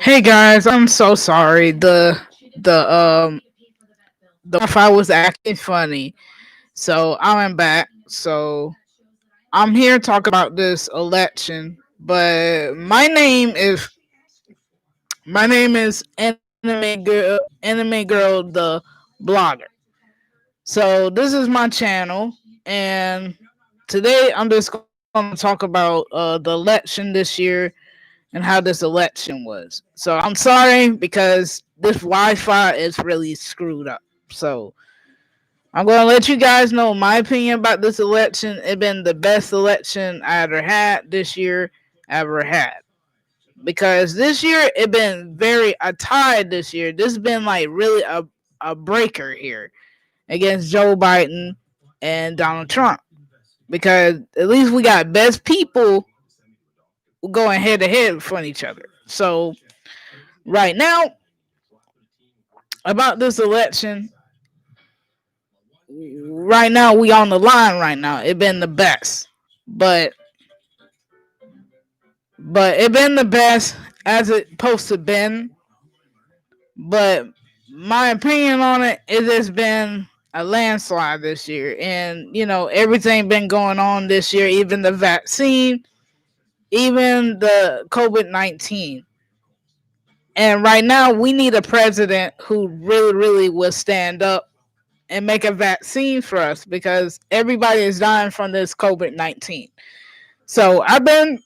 Hey guys, I'm so sorry. The the Wi-Fi was acting funny, so I went back. So I'm here to talk about this election. But my name is Anime Girl the blogger. So this is my channel, and today I'm just gonna talk about the election this year and how this election was. So I'm sorry because this Wi-Fi is really screwed up. So I'm gonna let you guys know my opinion about this election. It's been the best election I ever had this year, ever had. Because this year it been very a tie this year. This has been like really a breaker here against Joe Biden and Donald Trump. Because at least we got best people going head to head from each other. So right now about this election, right now we on the line right now. It been the best, but it been the best as it supposed to been. But my opinion on it, it has been a landslide this year, and everything been going on this year, even the vaccine, even the COVID-19. And right now, we need a president who really, really will stand up and make a vaccine for us because everybody is dying from this COVID-19. So I've been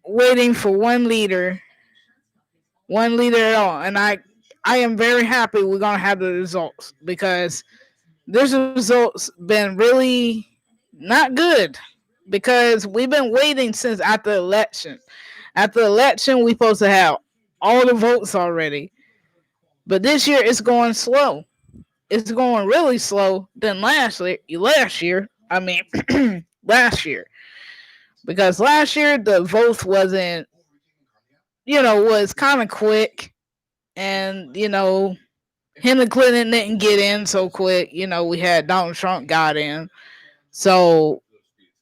waiting for one leader at all, and I am very happy we're gonna have the results because this results been really not good because we've been waiting since after the election. After the election, we supposed to have all the votes already, but this year it's going slow. It's going really slow than last year. I mean, last year, because last year the votes wasn't, was kind of quick, and Hillary Clinton didn't get in so quick. We had Donald Trump got in, so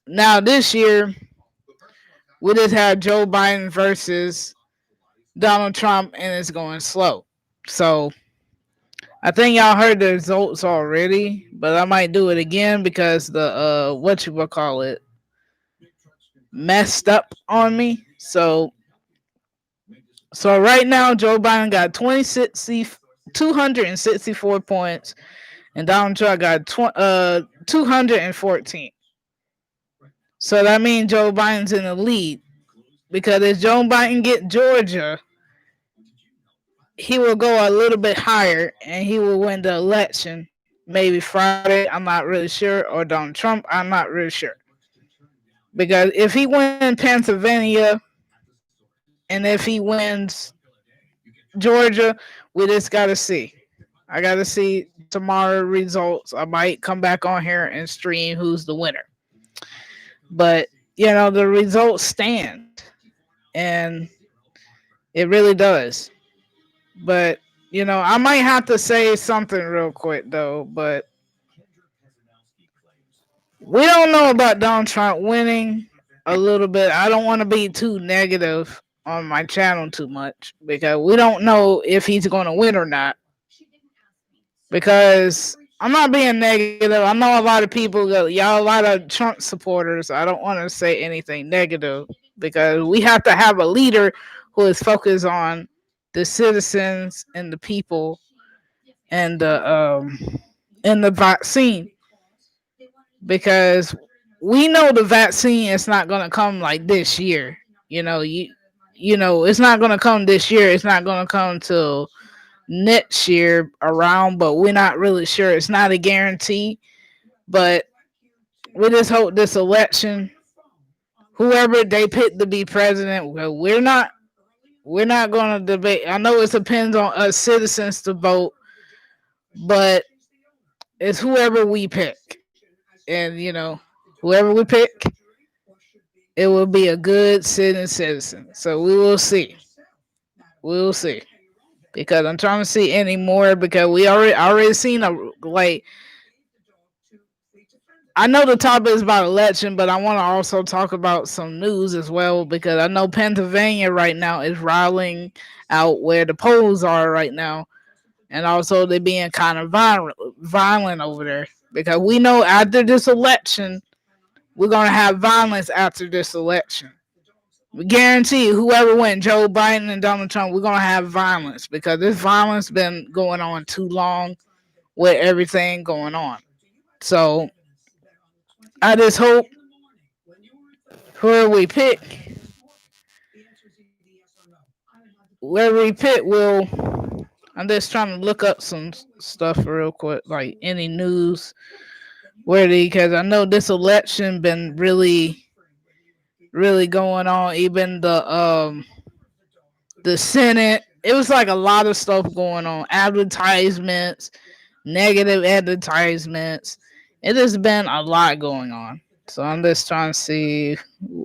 now this year we just had Joe Biden versus Donald Trump, and it's going slow. So I think y'all heard the results already, but I might do it again because the what you would call it messed up on me. So right now Joe Biden got 264 points, and Donald Trump got 214. So that means Joe Biden's in the lead because if Joe Biden get Georgia, he will go a little bit higher and he will win the election. Maybe Friday, I'm not really sure, or Donald Trump, I'm not really sure. Because if he wins Pennsylvania and if he wins Georgia, we just gotta see. I gotta see tomorrow results. I might come back on here and stream who's the winner. But the results stand, and it really does. But I might have to say something real quick though. But we don't know about Donald Trump winning a little bit. I don't want to be too negative on my channel too much because we don't know if he's going to win or not. Because I'm not being negative. I know a lot of people go, y'all, a lot of Trump supporters. I don't want to say anything negative because we have to have a leader who is focused on the citizens and the people and the vaccine, because we know the vaccine is not going to come like this year. It's not going to come this year. It's not going to come till next year around, but we're not really sure. It's not a guarantee, but we just hope this election, whoever they pick to be president, well, we're not going to debate. I know it depends on us citizens to vote, but it's whoever we pick, and whoever we pick, it will be a good sitting citizen. So we will see. We will see. Because I'm trying to see any more because we already seen a like I know the topic is about election, but I want to also talk about some news as well because I know Pennsylvania right now is rolling out where the polls are right now, and also they're being kind of violent over there because we know after this election we're gonna have violence after this election. We guarantee you, whoever wins, Joe Biden and Donald Trump, we're gonna have violence because this violence been going on too long with everything going on. So I just hope whoever we pick, whoever we pick will. I'm just trying to look up some stuff real quick, like any news where because I know this election been really going on. Even the Senate, it was like a lot of stuff going on. Advertisements, negative advertisements. It has been a lot going on. So I'm just trying to see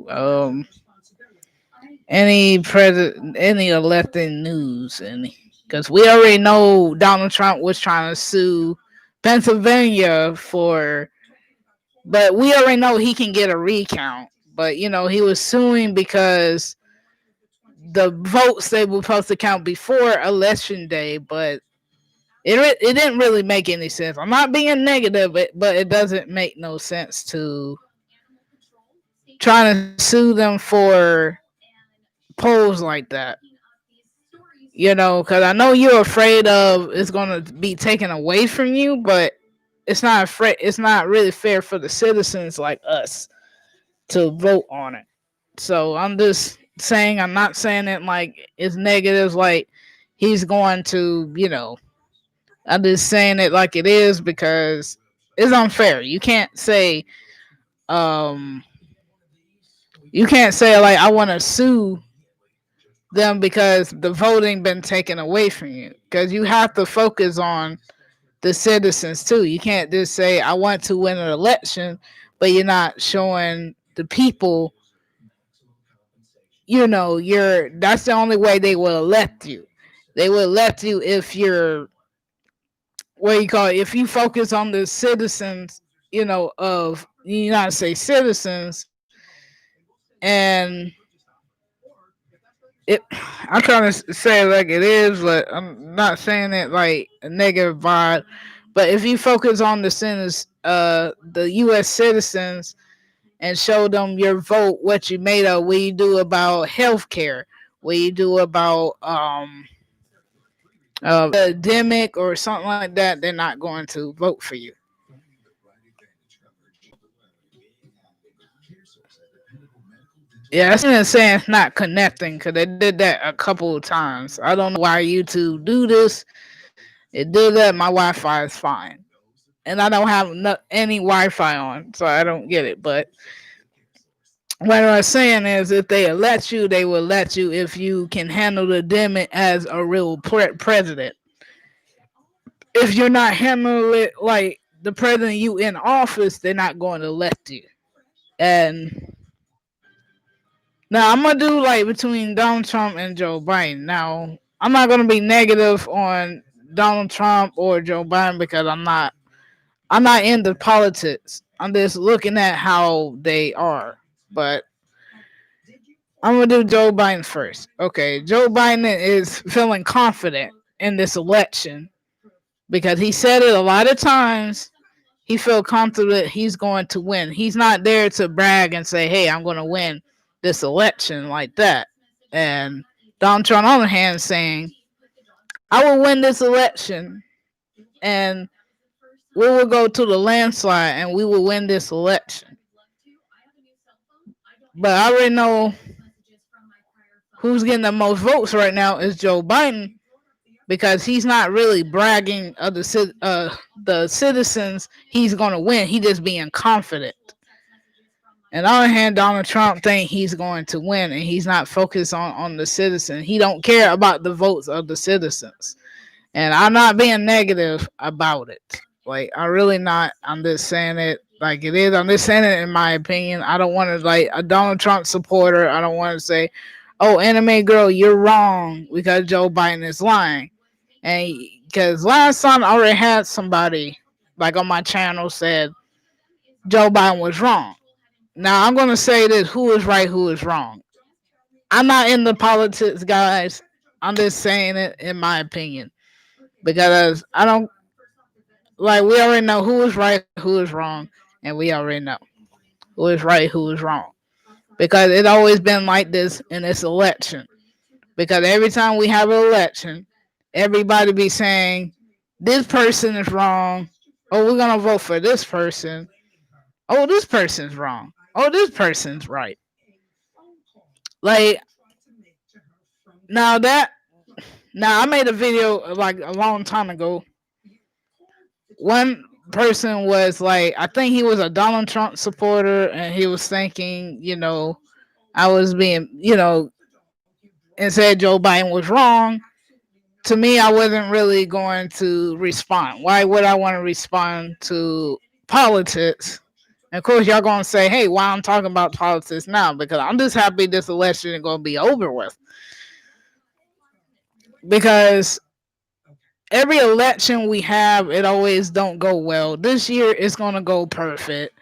um any elected news, any, because we already know Donald Trump was trying to sue Pennsylvania for, but we already know he can get a recount. But he was suing because the votes they were supposed to count before election day, but it didn't really make any sense. I'm not being negative, but it doesn't make no sense to trying to sue them for polls like that. Because I know you're afraid of it's going to be taken away from you, but it's not really fair for the citizens like us to vote on it. So I'm just saying, I'm not saying it like it's negative, like he's going to, I'm just saying it like it is because it's unfair. Um, you can't say like I want to sue them because the voting been taken away from you. Because you have to focus on the citizens too. You can't just say I want to win an election, but you're not showing the people. You're that's the only way they will elect you. They will elect you if you're what you call it, if you focus on the citizens, of the United States citizens, and it I'm trying to say it like it is, but I'm not saying it like a negative vibe. But if you focus on the U.S. citizens, and show them your vote, what you made of, what you do about healthcare, what you do about pandemic or something like that, they're not going to vote for you. Yeah, that's even saying it's not connecting because they did that a couple of times. I don't know why YouTube do this. It did that. My Wi-Fi is fine, and I don't have any Wi-Fi on, so I don't get it. But what I'm saying is, if they elect you, they will let you if you can handle the demo as a real president. If you're not handling it like the president you in office, they're not going to elect you. And now I'm gonna do like between Donald Trump and Joe Biden. Now I'm not gonna be negative on Donald Trump or Joe Biden because I'm not into politics. I'm just looking at how they are. But I'm gonna do Joe Biden first. Okay, Joe Biden is feeling confident in this election because he said it a lot of times. He felt confident he's going to win. He's not there to brag and say, "Hey, I'm going to win this election" like that. And Donald Trump, on the other hand, saying, "I will win this election, and we will go to the landslide, and we will win this election." But I already know who's getting the most votes right now is Joe Biden because he's not really bragging of the citizens he's going to win. He just being confident. And on the other hand, Donald Trump think he's going to win, and he's not focused on the citizen. He don't care about the votes of the citizens. And I'm not being negative about it. Like I really not. I'm just saying it like it is. I'm just saying it in my opinion. I don't want to like a Donald Trump supporter. I don't want to say, "Oh, anime girl, you're wrong because Joe Biden is lying." And because last time I already had somebody like on my channel said Joe Biden was wrong. Now I'm gonna say this: who is right, who is wrong. I'm not in the politics, guys. I'm just saying it in my opinion because I don't like. We already know who is right, who is wrong, and we already know who is right, who is wrong because it's always been like this in this election. Because every time we have an election, everybody be saying this person is wrong. Oh, we're gonna vote for this person. Oh, this person's wrong. Oh, this person's right. Like now that now I made a video like a long time ago. One person was like, I think he was a Donald Trump supporter, and he was thinking, I was being, and said Joe Biden was wrong. To me, I wasn't really going to respond. Why would I want to respond to politics? And of course, y'all gonna say, "Hey, why I'm talking about politics now?" Because I'm just happy this election is gonna be over with. Because every election we have, it always don't go well. This year, it's gonna go perfect.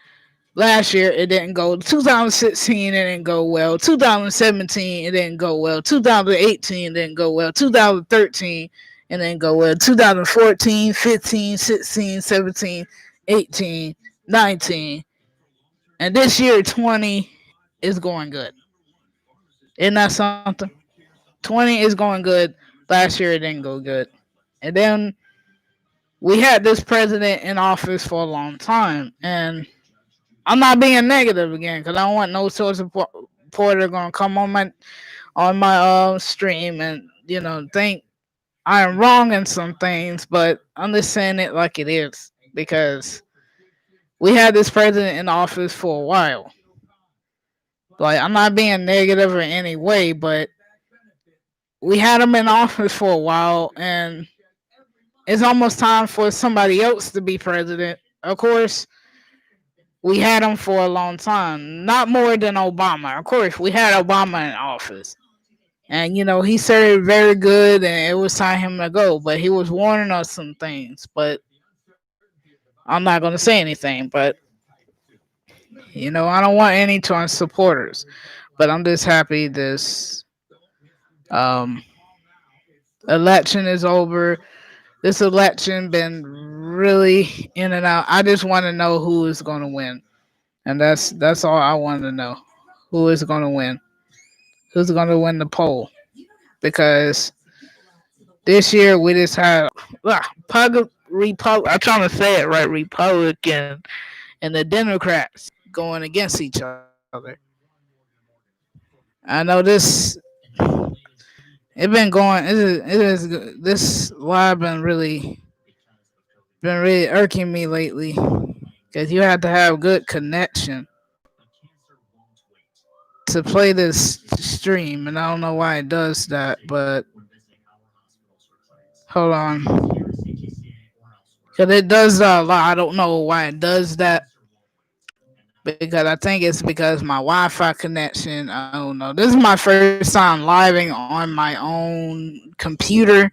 Last year, it didn't go. 2016, it didn't go well. 2017, it didn't go well. 2018, it didn't go well. 2013, it didn't go well. 2014, 15, 16, 17, 18, 19. And this year, 20 is going good. Isn't that something? 20 is going good. Last year, it didn't go good. And then we had this president in office for a long time. And I'm not being negative again because I don't want no source of reporter gonna come on my stream and think I am wrong in some things, but I'm just saying it like it is because we had this president in office for a while. Like I'm not being negative in any way, but we had him in office for a while, and it's almost time for somebody else to be president. Of course, we had him for a long time, not more than Obama. Of course, we had Obama in office. And, he served very good and it was time him to go. But he was warning us some things. But I'm not going to say anything. But, I don't want any Trump supporters. But I'm just happy this um, election is over. This election been really in and out. I just want to know who is going to win. And that's all I want to know. Who is going to win? Who's going to win the poll? Because this year we just had I'm trying to say it right, Republican and the Democrats going against each other. I know this. It been going. It is this live been really irking me lately because you have to have good connection to play this stream, and I don't know why it does that, but hold on. Because it does that a lot. I don't know why it does that. Because I think it's because my Wi-Fi connection. I don't know. This is my first time living on my own computer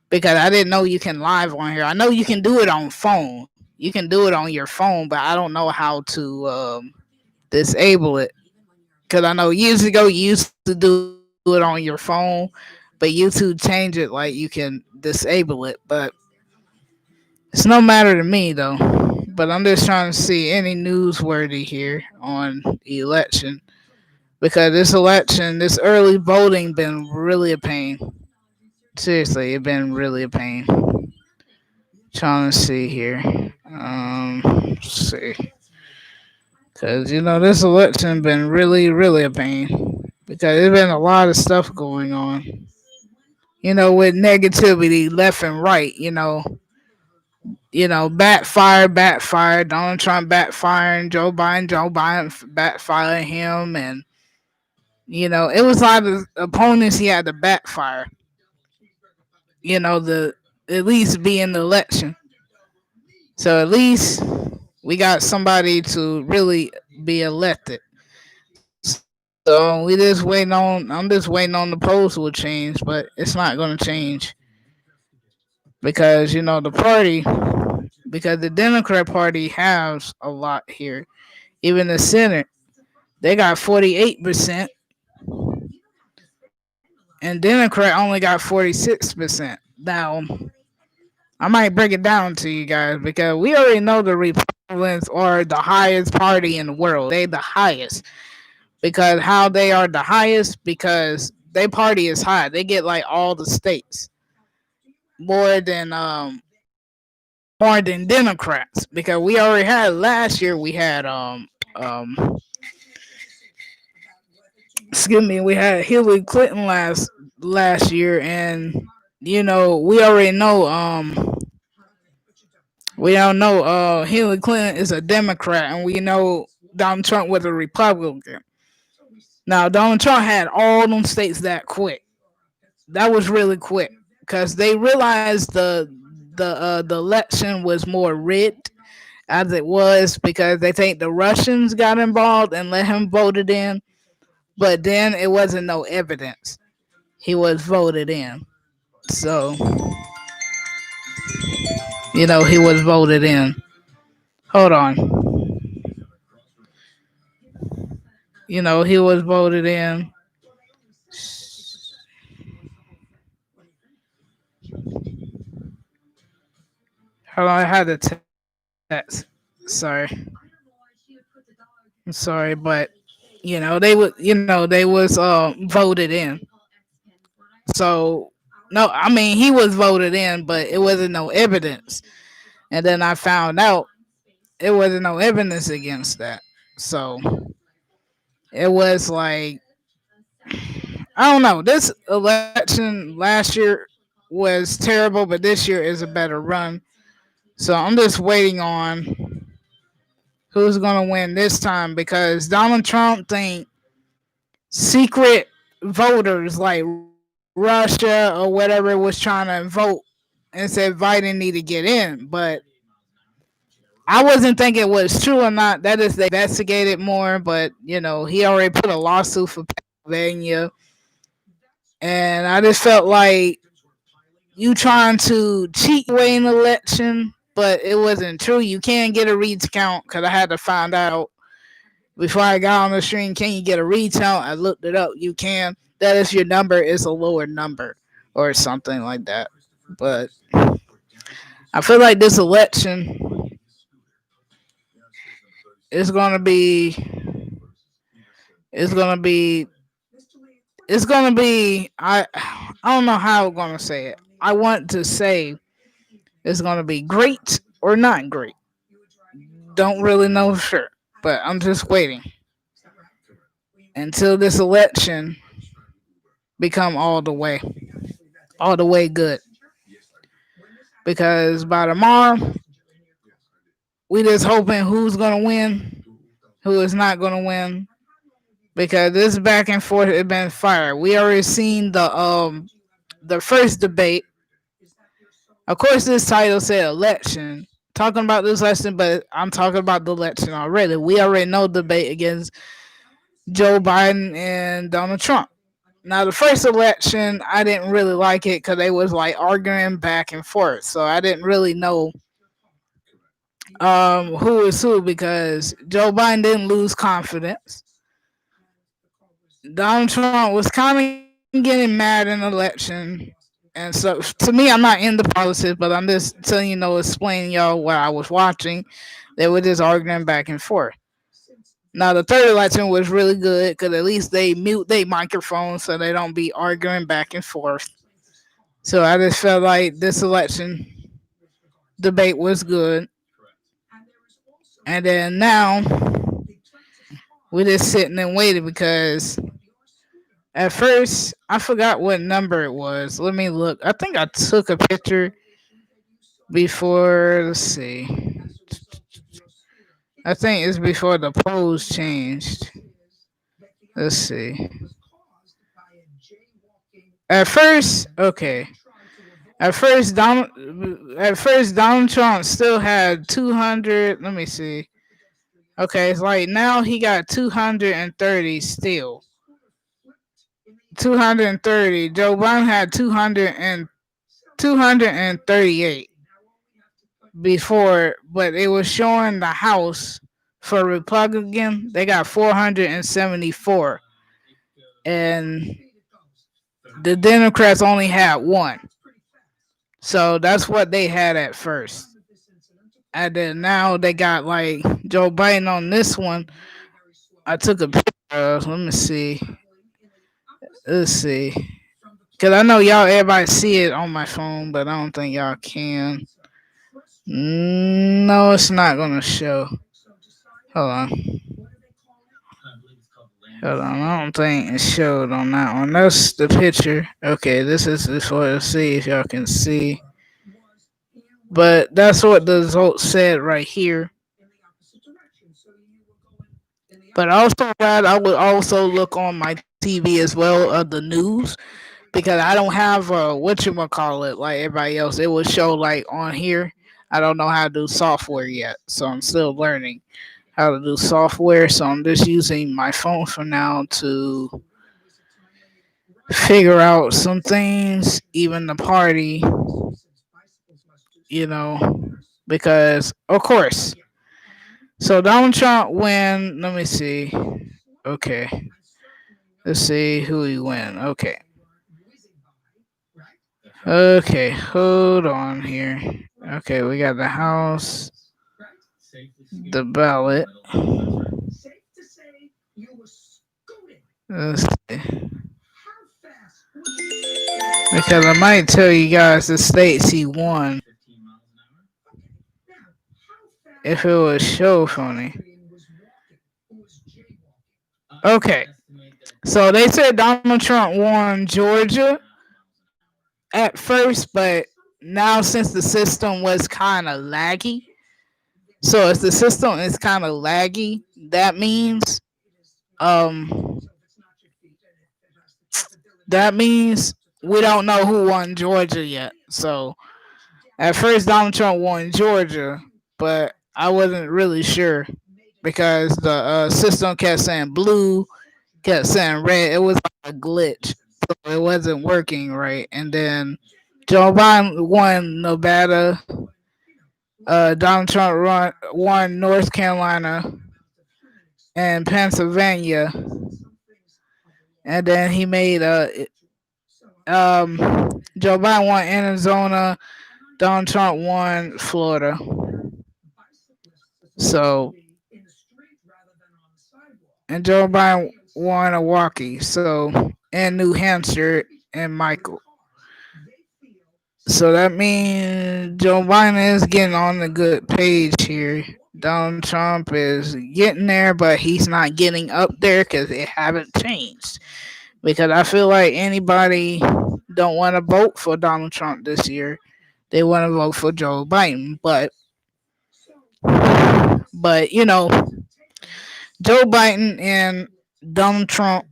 because I didn't know you can live on here. I know you can do it on phone. You can do it on your phone, but I don't know how to disable it. Because I know years ago you used to do it on your phone, but YouTube changed it like you can disable it. But it's no matter to me though. But I'm just trying to see any newsworthy here on the election because this election, this early voting, been really a pain. Seriously, it been really a pain. Trying to see here. Let's see, because this election been really a pain because there's been a lot of stuff going on. With negativity left and right. Backfire. Donald Trump backfiring Joe Biden backfiring him, and it was a lot of opponents he had to backfire. The at least be in the election. So at least we got somebody to really be elected. So we just waiting on. I'm just waiting on the polls will change, but it's not going to change because the party because the Democrat Party has a lot here. Even the Senate, they got 48%, and Democrat only got 46%. Now, I might break it down to you guys because we already know the Republicans are the highest party in the world. They the highest because how they are the highest because their party is high. They get like all the states more than more than Democrats because we already had last year. We had um excuse me, we had Hillary Clinton last year, and we already know we don't know Hillary Clinton is a Democrat, and we know Donald Trump was a Republican. Now Donald Trump had all them states that quick. That was really quick because they realized the election was more rigged as it was because they think the Russians got involved and let him vote it in, but then it wasn't no evidence. He was voted in. So, he was voted in. Hold on. He was voted in. Hold on, I had a text. Sorry. I'm sorry, but they was voted in. So no, I mean he was voted in, but it wasn't no evidence. And then I found out it wasn't no evidence against that. So it was like I don't know. This election last year was terrible, but this year is a better run. So I'm just waiting on who's gonna win this time because Donald Trump think secret voters like Russia or whatever was trying to vote and said Biden need to get in, but I wasn't thinking it was true or not. That is they investigated more, but he already put a lawsuit for Pennsylvania, and I just felt like you trying to cheat your way an election, but it wasn't true. You can't get a read count because I had to find out before I got on the stream. Can you get a read count? I looked it up. You can. That if your number is a lower number or something like that. But I feel like this election is gonna be it's gonna be it's gonna be I don't know how I'm gonna say it. I want to say it's gonna be great or not great. Don't really know for sure, but I'm just waiting until this election become all the way good. Because by tomorrow, we just hoping who's gonna win, who is not gonna win. Because this back and forth has been fire. We already seen the first debate. Of course, this title said election. Talking about this election, but I'm talking about the election already. We already know the debate against Joe Biden and Donald Trump. Now, the first election, I didn't really like it because they was like arguing back and forth. So I didn't really know who is who because Joe Biden didn't lose confidence. Donald Trump was kind of getting mad in the election. And so to me, I'm not in the politics, but I'm just telling explaining y'all what I was watching. They were just arguing back and forth. Now the third election was really good because at least they mute their microphones so they don't be arguing back and forth. So I just felt like this election debate was good. And then now we're just sitting and waiting because at first I forgot what number it was. Let me look. I think I took a picture before. Let's see. I think it's before the polls changed. Let's see. At first, okay. At first Donald Trump still had 200. Let me see. Okay, it's like now he got 230 still. 230. Joe Biden had 238. before, but it was showing the House for Republican. They got 474, and the Democrats only had one. So that's what they had at first. And then now they got like Joe Biden on this one. I took a picture of. Let me see. Let's see. Cause I know y'all everybody see it on my phone, but I don't think y'all can. No, it's not gonna show. Hold on. Hold on. I don't think it showed on that one. That's the picture. Okay, this what to see if y'all can see. But that's what the results said right here. But also, glad I would also look on my TV as well of the news because I don't have what you gonna call it like everybody else. It would show like on here. I don't know how to do software yet, so I'm still learning how to do software. So I'm just using my phone for now to figure out some things, even the party, you know, because of course. So Donald Trump win. Let me see. Okay, let's see who he win. Okay. Okay, hold on here. Okay, we got the House, the ballot. Let's see. Because I might tell you guys the states he won if it was show funny. Okay, so they said Donald Trump won Georgia at first, but now since the system was kind of laggy, so if the system is kind of laggy, that means um that means we don't know who won Georgia yet. So at first Donald Trump won Georgia, but I wasn't really sure because the system kept saying blue, kept saying red. It was like a glitch, so it wasn't working right. And then Joe Biden won Nevada. Donald Trump won North Carolina and Pennsylvania, and then he made Joe Biden won Arizona. Donald Trump won Florida. So and Joe Biden won Milwaukee. So and New Hampshire and Michael. So that means Joe Biden is getting on the good page here. Donald Trump is getting there, but he's not getting up there because it haven't changed. Because I feel like anybody don't want to vote for Donald Trump this year. They want to vote for Joe Biden, but you know, Joe Biden and Donald Trump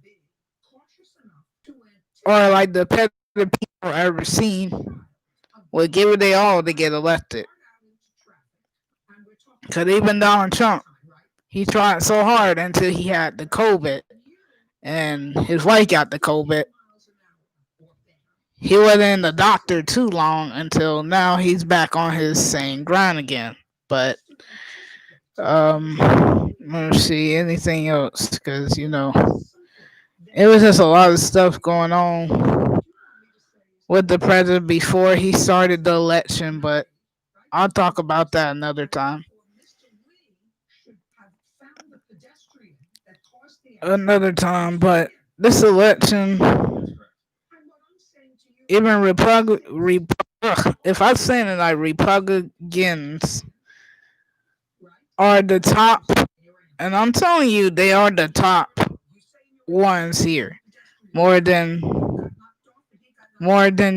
are like the better people I've ever seen. Would give it they all to get elected. Because even Donald Trump, he tried so hard until he had the COVID, and his wife got the COVID. He wasn't in the doctor too long until now he's back on his same grind again. But let's see anything else because it was just a lot of stuff going on with the president before he started the election. But I'll talk about that another time. Another time, but this election, even if I'm saying it like Republicans are the top, and I'm telling you, they are the top ones here, more than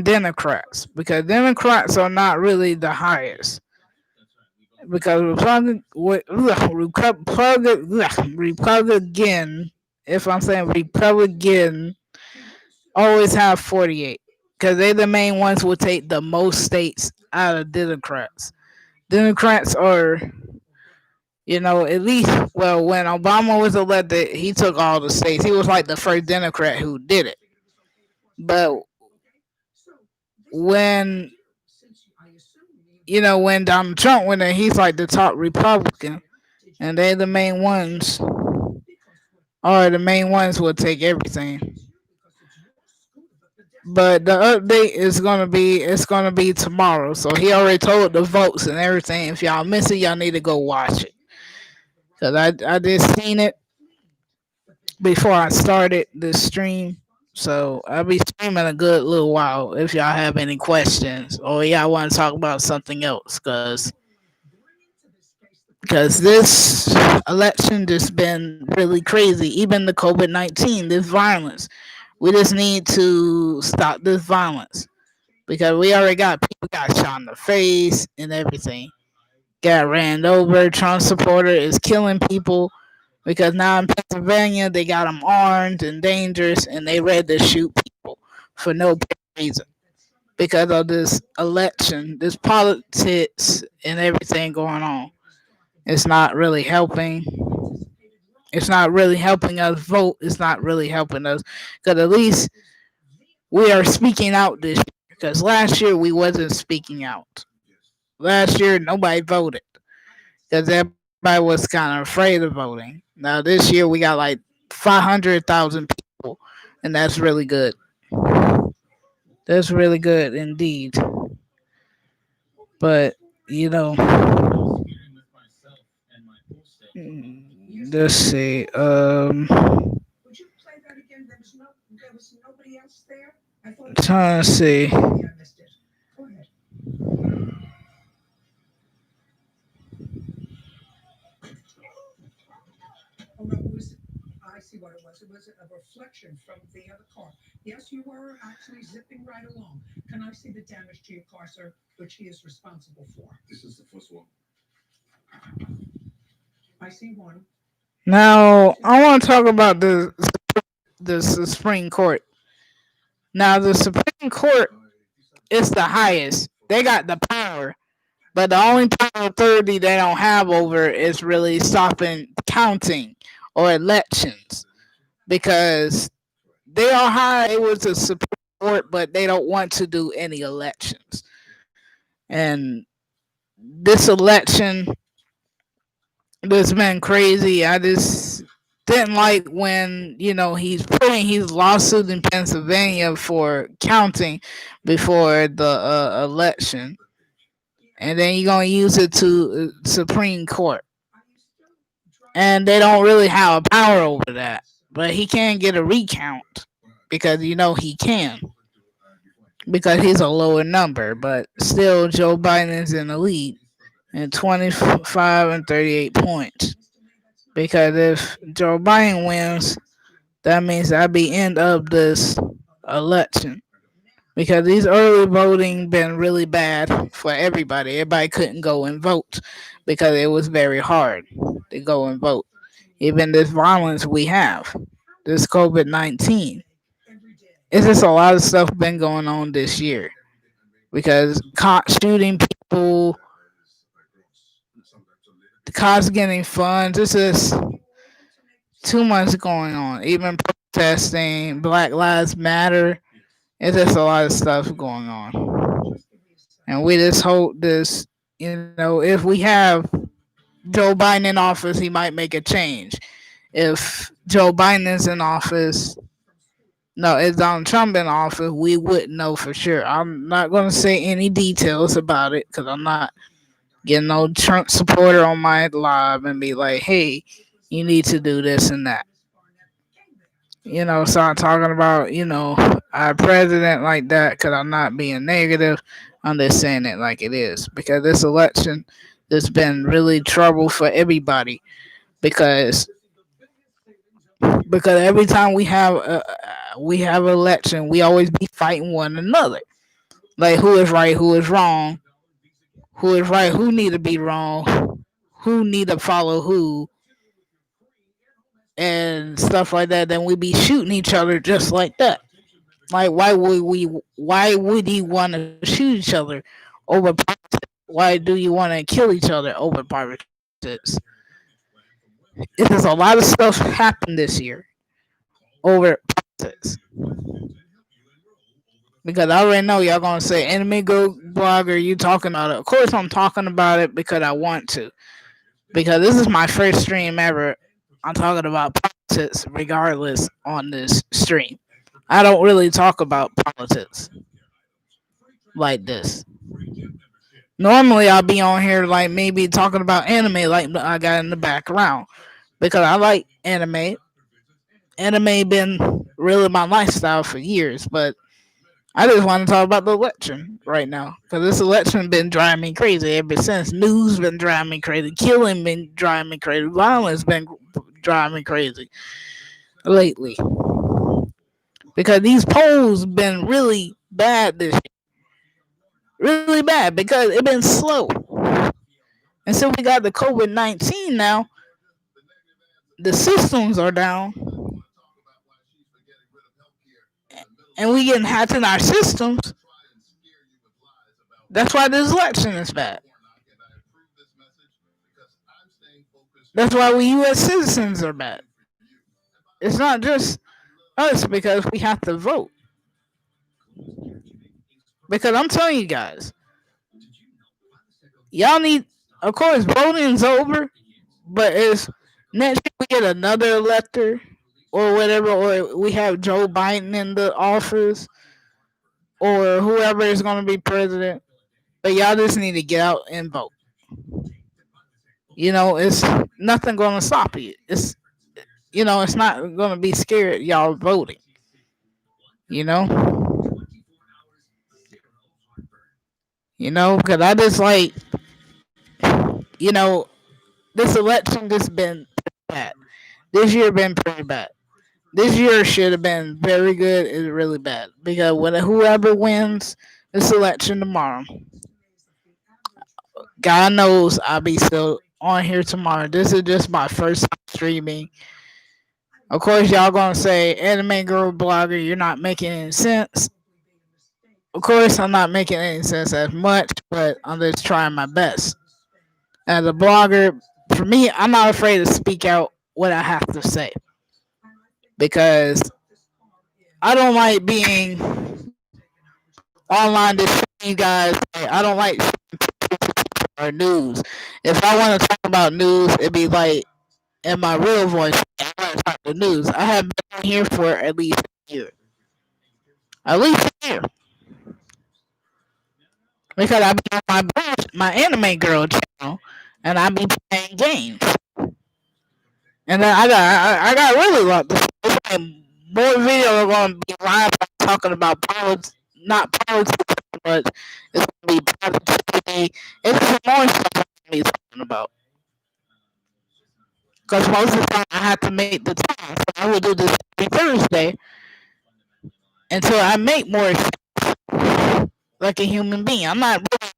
Democrats, because Democrats are not really the highest. Because Republican, if I'm saying Republican, always have 48 because they're the main ones who take the most states out of Democrats. Democrats are, at least, well, when Obama was elected, he took all the states. He was like the first Democrat who did it. But when when Donald Trump went in, he's like the top Republican, and they the main ones, or the main ones will take everything. But the update is gonna be tomorrow. So he already told the votes and everything. If y'all miss it, y'all need to go watch it. Cause I just seen it before I started the stream. So I'll be streaming a good little while if y'all have any questions or y'all want to talk about something else. Cause this election just been really crazy. Even the COVID-19, this violence. We just need to stop this violence because we already got people got shot in the face and everything. Got ran over. Trump supporter is killing people because now in Pennsylvania they got them armed and dangerous, and they ready to shoot people for no reason because of this election, this politics, and everything going on. It's not really helping. It's not really helping us vote. It's not really helping us because at least we are speaking out this year. Because last year we wasn't speaking out. Last year nobody voted because everybody was kind of afraid of voting. Now this year we got like 500,000 people, and that's really good. That's really good indeed. But you know, let's see. Trying to see. Now I want to talk about the Supreme Court. Now the Supreme Court is the highest. They got the power, but the only power authority they don't have over is really stopping counting or elections because they are high. It was a Supreme Court, but they don't want to do any elections. And this election, this been crazy. I just didn't like when he's putting his lawsuit in Pennsylvania for counting before the election, and then you're gonna use it to Supreme Court, and they don't really have a power over that. But he can get a recount because he can because he's a lower number, but still Joe Biden's in the lead in 25 and 38 points. Because if Joe Biden wins, that means that'll be end of this election. Because these early voting been really bad for everybody. Everybody couldn't go and vote because it was very hard to go and vote. Even this violence we have, this COVID-19, it's just a lot of stuff been going on this year because caught shooting people, the cops getting funds. This is too much going on. Even protesting, Black Lives Matter. It's just a lot of stuff going on. And we just hope this, if we have Joe Biden in office, he might make a change. If Joe Biden is in office, no, if Donald Trump in office, we wouldn't know for sure. I'm not going to say any details about it because I'm not getting no Trump supporter on my live and be like, hey, you need to do this and that. Start talking about, our president like that because I'm not being negative. I'm just saying it like it is because this election has been really trouble for everybody because every time we have an election, we always be fighting one another. Like who is right, who is wrong, who is right, who need to be wrong, who need to follow who, and stuff like that. Then we be shooting each other just like that. Like why would you want to shoot each other over politics? Why do you want to kill each other over politics? It is a lot of stuff happened this year over politics. because I already know y'all gonna say anime go blogger. You talking about it? Of course, I'm talking about it because I want to. Because this is my first stream ever. I'm talking about politics, regardless on this stream. I don't really talk about politics like this. Normally, I'll be on here like maybe talking about anime, like I got in the background, because I like anime. Anime been really my lifestyle for years, but I just want to talk about the election right now because this election been driving me crazy ever since. News been driving me crazy, killing been driving me crazy, violence been driving me crazy lately because these polls been really bad this year, really bad because it been slow. And so we got the COVID-19 now. The systems are down, and we getting hacked in our systems. That's why this election is bad. That's why we U.S. citizens are bad. It's not just us because we have to vote. Because I'm telling you guys, y'all need, of course, voting's over, but it's next year we get another elector or whatever, or we have Joe Biden in the office or whoever is going to be president. But y'all just need to get out and vote. It's nothing going to stop you. It's not going to be scared y'all voting. You know, because I just like, you know, this election just been bad. This year been pretty bad. This year should have been very good. It's really bad because when whoever wins this election tomorrow, God knows I'll be still on here tomorrow. This is just my first time streaming. Of course, y'all gonna say anime girl blogger, you're not making any sense. Of course, I'm not making any sense as much, but I'm just trying my best. As a blogger, for me, I'm not afraid to speak out what I have to say because I don't like being online to show you guys. I don't like or news. If I want to talk about news, it'd be like in my real voice. I want to talk the news. I have been here for at least a year. At least a year. Because I be on my anime girl channel and I be playing games. And then I got really lucky. More videos are going to be live talking about politics, not politics, but it's going to be positivity. It's more stuff I'm going to be talking about. Because most of the time I have to make the time. So I will do this every Thursday until I make more like a human being. I'm not really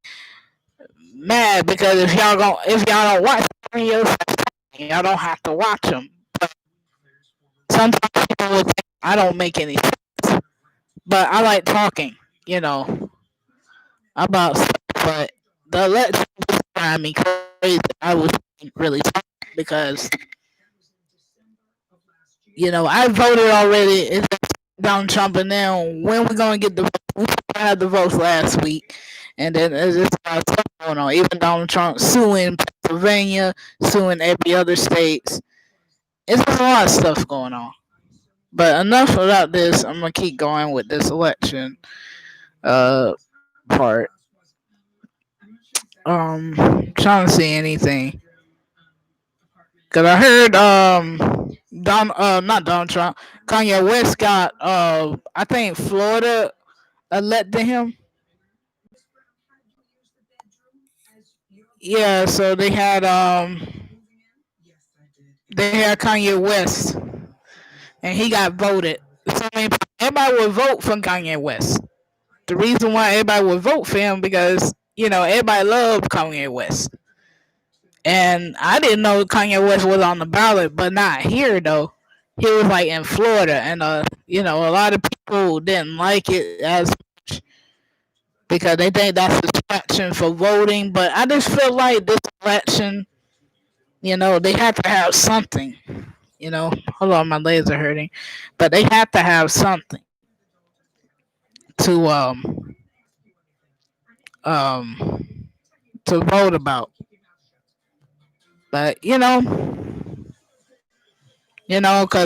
mad because if y'all don't watch videos, y'all don't have to watch them. But sometimes people will think I don't make any sense. But I like talking, about stuff. But the election just drive me crazy. I was really talking because I voted already. It's Donald Trump, and then when we gonna get the votes? We had the votes last week, and then there's just a lot of stuff going on. Even Donald Trump suing Pennsylvania, suing every other states. It's just a lot of stuff going on. But enough about this. I'm gonna keep going with this election part. Trying to see anything. Cause I heard not Donald Trump, Kanye West got I think Florida elected him. Yeah, so they had Kanye West and he got voted. So I mean, everybody would vote for Kanye West. The reason why everybody would vote for him because everybody loved Kanye West, and I didn't know Kanye West was on the ballot, but not here though. He was like in Florida, and a lot of people didn't like it as much because they think that's a distraction for voting. But I just feel like this election, they have to have something. Hold on, my legs are hurting, but they have to have something to um to vote about. But because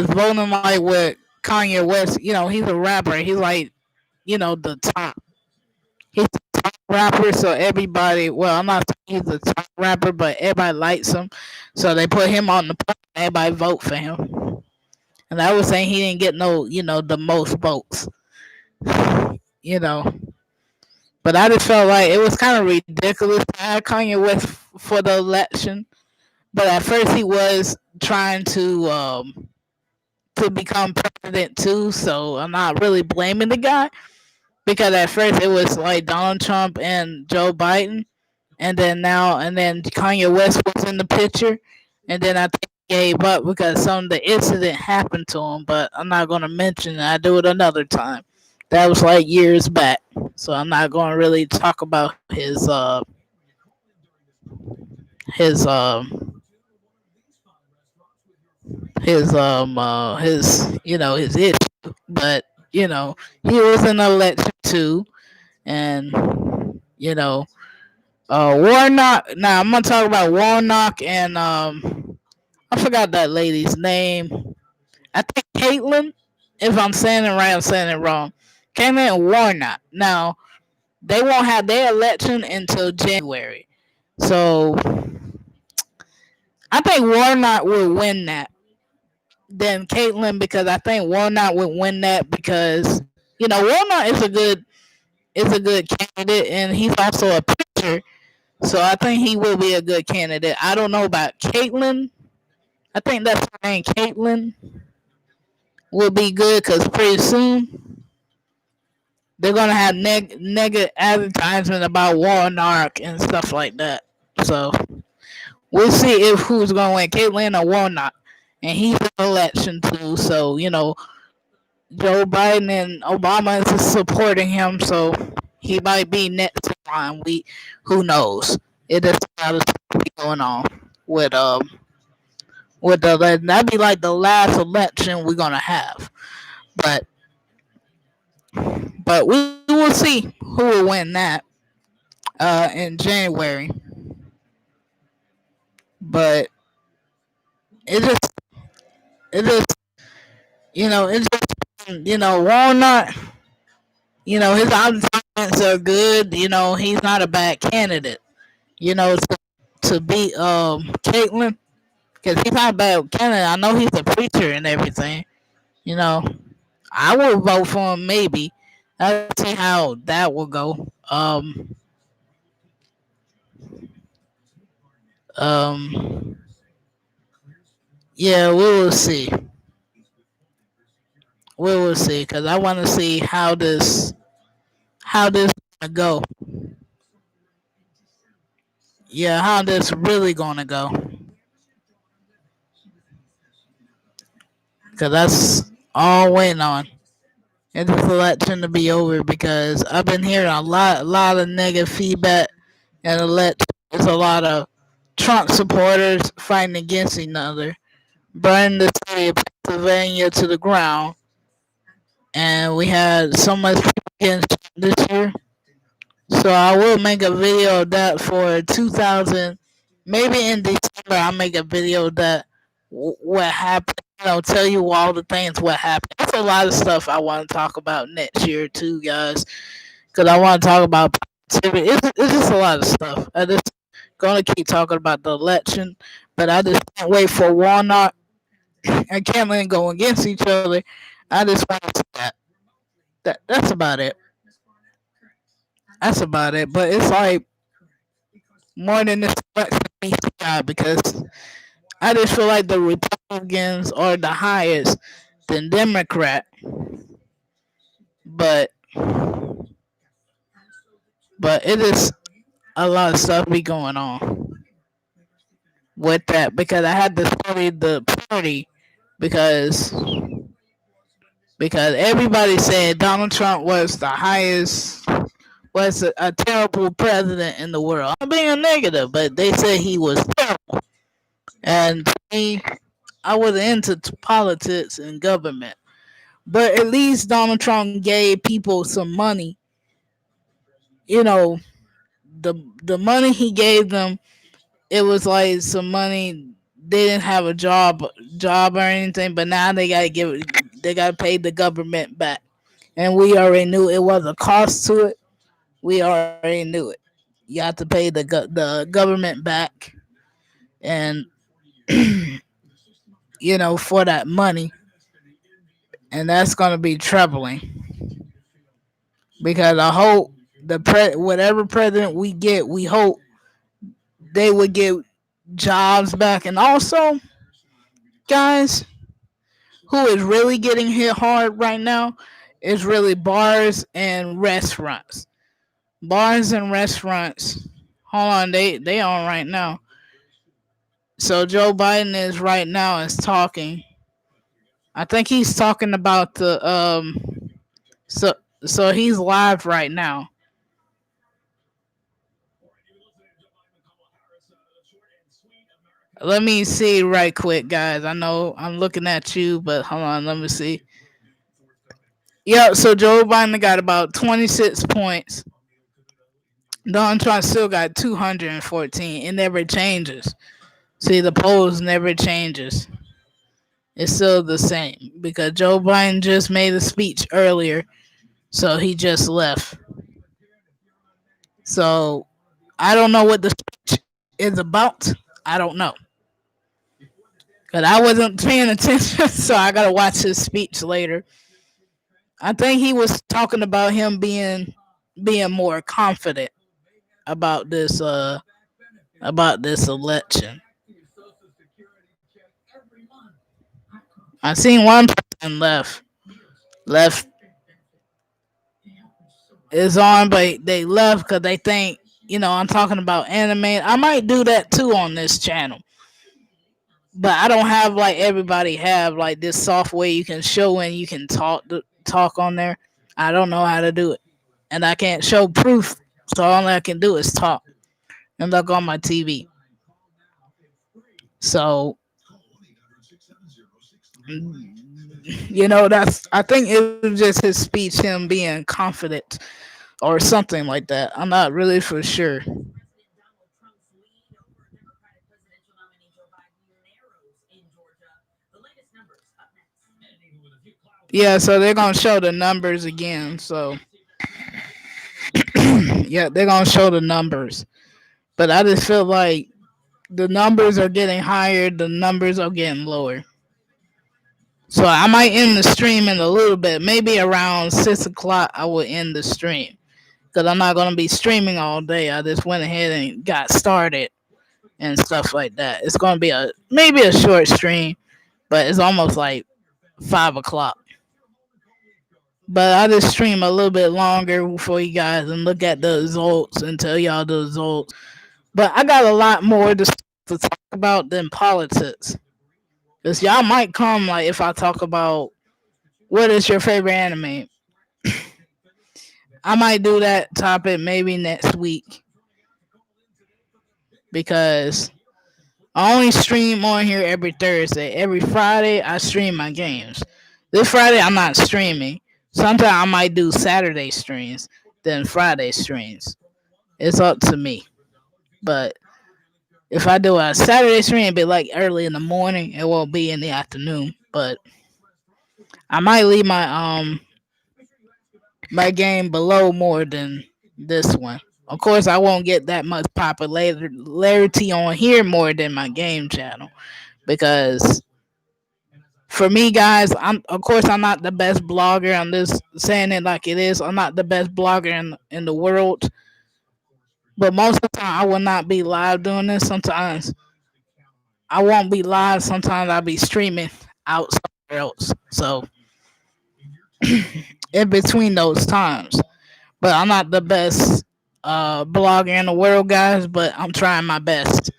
voting like with Kanye West, he's a rapper. He's like, the top. He's the top rapper, so everybody. Well, I'm not saying he's the top rapper, but everybody likes him, so they put him on the plate. Everybody vote for him, and I was saying he didn't get no, the most votes, you know. But I just felt like it was kind of ridiculous to have Kanye West for the election. But at first he was trying to become president too, so I'm not really blaming the guy because at first it was like Donald Trump and Joe Biden, and then Kanye West was in the picture, and then I think he gave up because some of the incident happened to him. But I'm not gonna mention it. I do it another time. That was like years back, so I'm not gonna really talk about his his issue. But he was in the election too, and you know Warnock. Now I'm gonna talk about Warnock and I forgot that lady's name. I think Caitlyn. If I'm saying it right, I'm saying it wrong. Caitlyn and Warnock. Now they won't have their election until January, so I think Warnock will win that than Caitlyn because I think Warnock would win that because Warnock is a good candidate and he's also a preacher, so I think he will be a good candidate. I don't know about Caitlyn. I think that's her name. Caitlyn will be good because pretty soon they're gonna have negative advertisement about Warnock and stuff like that. So we'll see if who's gonna win, Caitlyn or Warnock. And he's in the election too, so Joe Biden and Obama is supporting him, so he might be next in line. Who knows? It is a lot of stuff going on with the that'd be like the last election we're gonna have, but we will see who will win that in January. But it just it's just Walnut. His arguments are good. He's not a bad candidate. To beat Caitlyn because he's not a bad candidate. I know he's a preacher and everything. You know, I will vote for him maybe. Let's see how that will go. Um, yeah, we will see. We will see because I want to see how this gonna go. Yeah, how this really gonna go because that's all I'm waiting on. And this election to be over because I've been hearing a lot of negative feedback, and there's a lot of Trump supporters fighting against each other, burning the city of Pennsylvania to the ground, and we had so much people getting shot this year. So I will make a video of that for 2000. Maybe in December I'll make a video of that what happened. Tell you all the things what happened. There's a lot of stuff I want to talk about next year too, guys. Because I want to talk about positivity. It's just a lot of stuff. I just gonna keep talking about the election, but I just can't wait for Warnock and Cameron go against each other. I just want to see that. That's about it. That's about it. But it's like more than this election needs to God because I just feel like the Republicans are the highest than Democrat. But it is a lot of stuff be going on with that because I had to study the party because everybody said Donald Trump was the highest was a terrible president in the world. I'm being negative, but they said he was terrible. And me, I was into politics and government, But at least Donald Trump gave people some money. You know, the money he gave them, it was like some money. They didn't have a job or anything, but now they gotta pay the government back. And we already knew it was a cost to it. We already knew it. You have to pay the government back, and for that money, and that's gonna be troubling because I hope whatever president we get, we hope they would get jobs back, and also, guys, who is really getting hit hard right now is really bars and restaurants. Bars and restaurants. Hold on, they on right now. So Joe Biden is right now is talking. I think he's talking about the so so he's live right now. Let me see right quick, guys. I know I'm looking at you, but hold on, let me see. Yeah, so Joe Biden got about 26 points. Donald Trump still got 214. It never changes. See, the polls never changes. It's still the same because Joe Biden just made a speech earlier, so he just left. So I don't know what the speech is about. I don't know because I wasn't paying attention, so I gotta watch his speech later. I think he was talking about him being more confident about this election. I seen one person left is on, but they left because they think I'm talking about anime. I might do that too on this channel, but I don't have like everybody have like this software you can show and you can talk on there. I don't know how to do it, and I can't show proof. So all I can do is talk and look on my TV. So that's I think it was just his speech, him being confident or something like that. I'm not really for sure. Yeah, so they're gonna show the numbers again. So yeah, they're gonna show the numbers. But I just feel like the numbers are getting higher, the numbers are getting lower. So I might end the stream in a little bit. Maybe around 6 o'clock I will end the stream. Because I'm not gonna be streaming all day. I just went ahead and got started and stuff like that. It's gonna be maybe a short stream, but it's almost like 5 o'clock. But I just stream a little bit longer for you guys and look at the results and tell y'all the results. But I got a lot more to talk about than politics. Cause y'all might come like if I talk about what is your favorite anime. I might do that topic maybe next week because I only stream on here every Thursday. Every Friday I stream my games. This Friday I'm not streaming. Sometimes I might do Saturday streams, then Friday streams. It's up to me. But if I do a Saturday stream, it'll be like early in the morning. It won't be in the afternoon. But I might leave my game below more than this one. Of course, I won't get that much popularity on here more than my game channel because for me, guys, I'm not the best blogger. I'm just saying it like it is. I'm not the best blogger in the world, but most of the time I will not be live doing this. Sometimes I won't be live. Sometimes I'll be streaming out somewhere else. So in between those times. But I'm not the best blogger in the world, guys. But I'm trying my best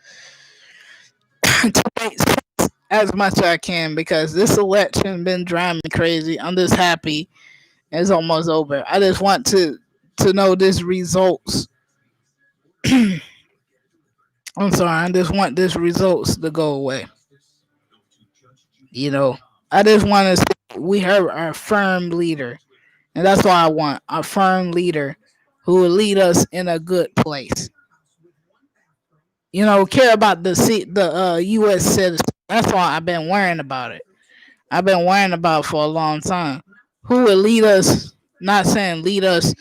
to make sense as much as I can because this election been driving me crazy. I'm just happy it's almost over. I just want to know this results. I'm sorry. I just want this results to go away. You know. I just want to. We have a firm leader, and that's what I want. A firm leader who will lead us in a good place. Care about the U.S. citizen. That's why I've been worrying about it. I've been worrying about it for a long time. Who will lead us? Not saying lead us,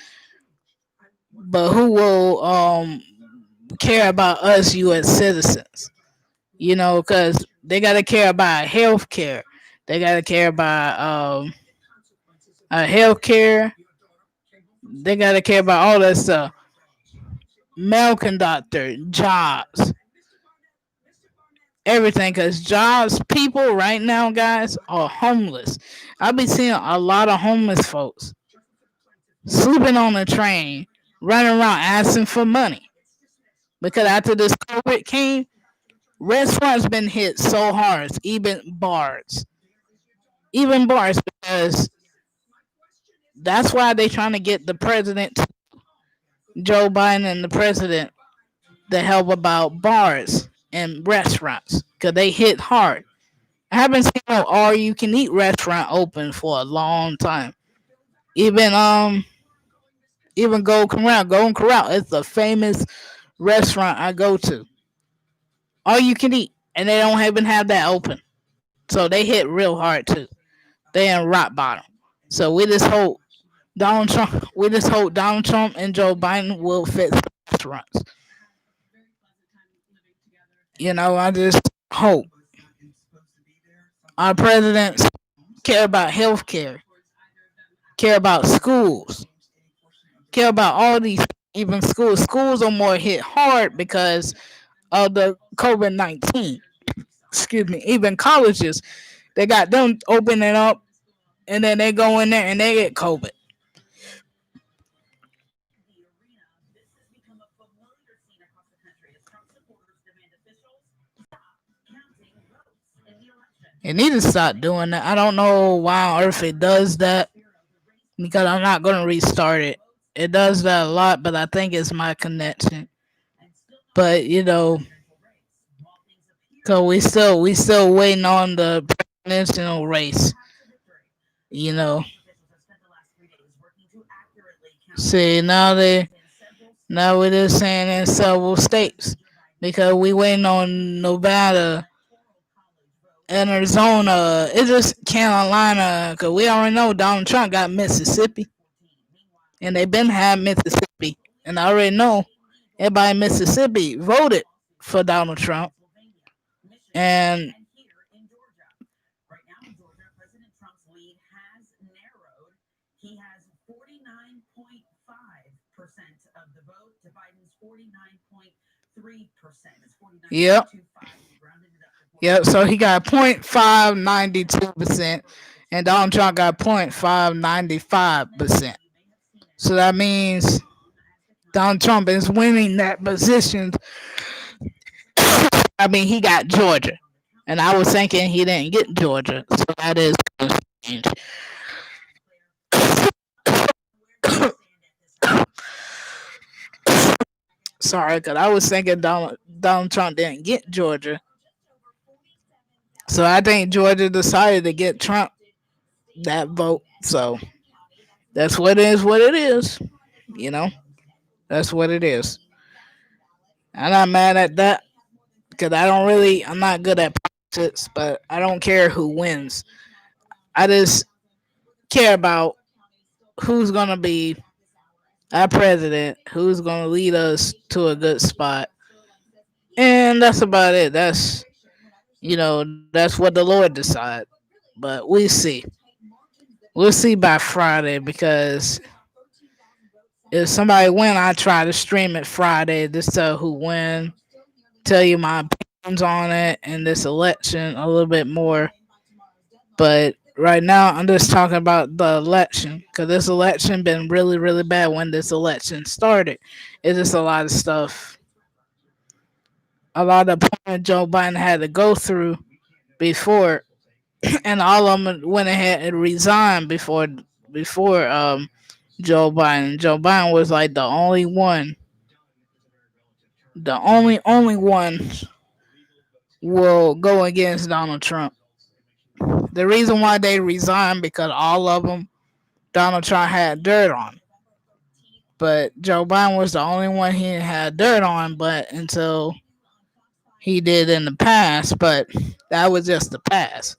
but who will care about us U.S. citizens? Because they gotta care about health care. They gotta care about health care. They gotta care about all that stuff. Mail conductor, jobs, everything. Because jobs, people right now, guys, are homeless. I've been seeing a lot of homeless folks sleeping on the train, running around asking for money. Because after this COVID came, restaurants been hit so hard, even bars, because that's why they trying to get the president, Joe Biden, and the president to help about bars and restaurants because they hit hard. I haven't seen no all you can eat restaurant open for a long time. Even even Golden Corral is the famous restaurant I go to. All you can eat, and they don't even have that open. So they hit real hard too. They in rock bottom. So we just hope Donald Trump and Joe Biden will fix restaurants. I just hope our presidents care about health care, care about schools, care about all these, even schools. Schools are more hit hard because of the COVID-19. Excuse me. Even colleges, they got them opening up, and then they go in there and they get COVID. It need to stop doing that. I don't know why on earth it does that because I'm not gonna restart it. It does that a lot, but I think it's my connection. But cause we still waiting on the presidential race. You know, see now we're just saying in several states because we waiting on Nevada, Arizona. It's just Carolina because we already know Donald Trump got Mississippi, and they been had Mississippi, and I already know everybody in Mississippi voted for Donald Trump, and yep, yep. So he got 0.592%, and Donald Trump got 0.595%. So that means Donald Trump is winning that position. I mean, he got Georgia, and I was thinking he didn't get Georgia, so that is strange. Sorry, because I was thinking Donald Trump didn't get Georgia, so I think Georgia decided to get Trump that vote. So that's what it is. What it is, you know. That's what it is. I'm not mad at that because I'm not good at politics, but I don't care who wins. I just care about who's gonna be our president, who's gonna lead us to a good spot, and that's about it. That's what the Lord decide. But we see. We'll see by Friday because if somebody win, I try to stream it Friday. Just tell who win, tell you my opinions on it and this election a little bit more. But right now, I'm just talking about the election because this election been really, really bad when this election started. It's just a lot of stuff, a lot of points Joe Biden had to go through before, and all of them went ahead and resigned before Joe Biden. Joe Biden was like the only one will go against Donald Trump. The reason why they resigned because all of them Donald Trump had dirt on, but Joe Biden was the only one he had dirt on. But until he did in the past, but that was just the past.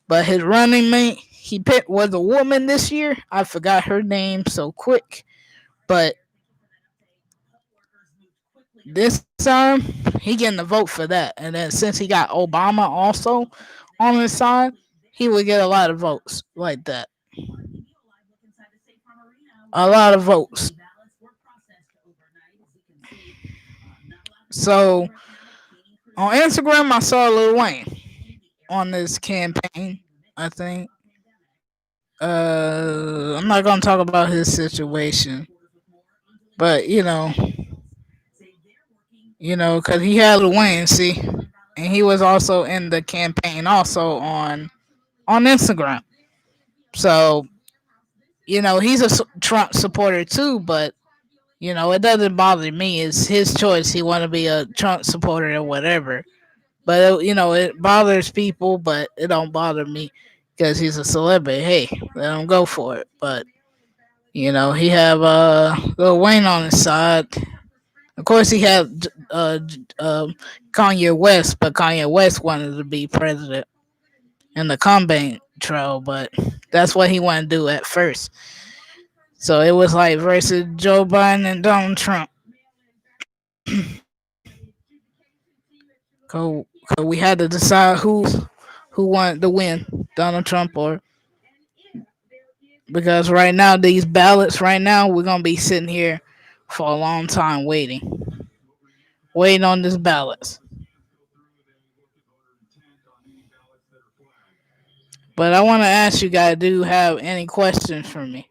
But his running mate he picked was a woman this year. I forgot her name so quick, but this time he getting the vote for that. And then since he got Obama also on his side, he would get a lot of votes like that. A lot of votes. So on Instagram, I saw Lil Wayne on this campaign. I think. I'm not gonna talk about his situation, but cause he had Lil Wayne, see, and he was also in the campaign, also on Instagram. So he's a Trump supporter too, but it doesn't bother me. It's his choice. He want to be a Trump supporter or whatever. But it bothers people, but it don't bother me because he's a celebrity. Hey, let him go for it. But he have Lil Wayne on his side. Of course, he had Kanye West, but Kanye West wanted to be president in the campaign trail, but that's what he wanted to do at first. So it was like versus Joe Biden and Donald Trump. So we had to decide who wanted to win, Donald Trump or because right now these ballots right now we're gonna be sitting here for a long time waiting on this ballots. But I want to ask you guys, do you have any questions for me?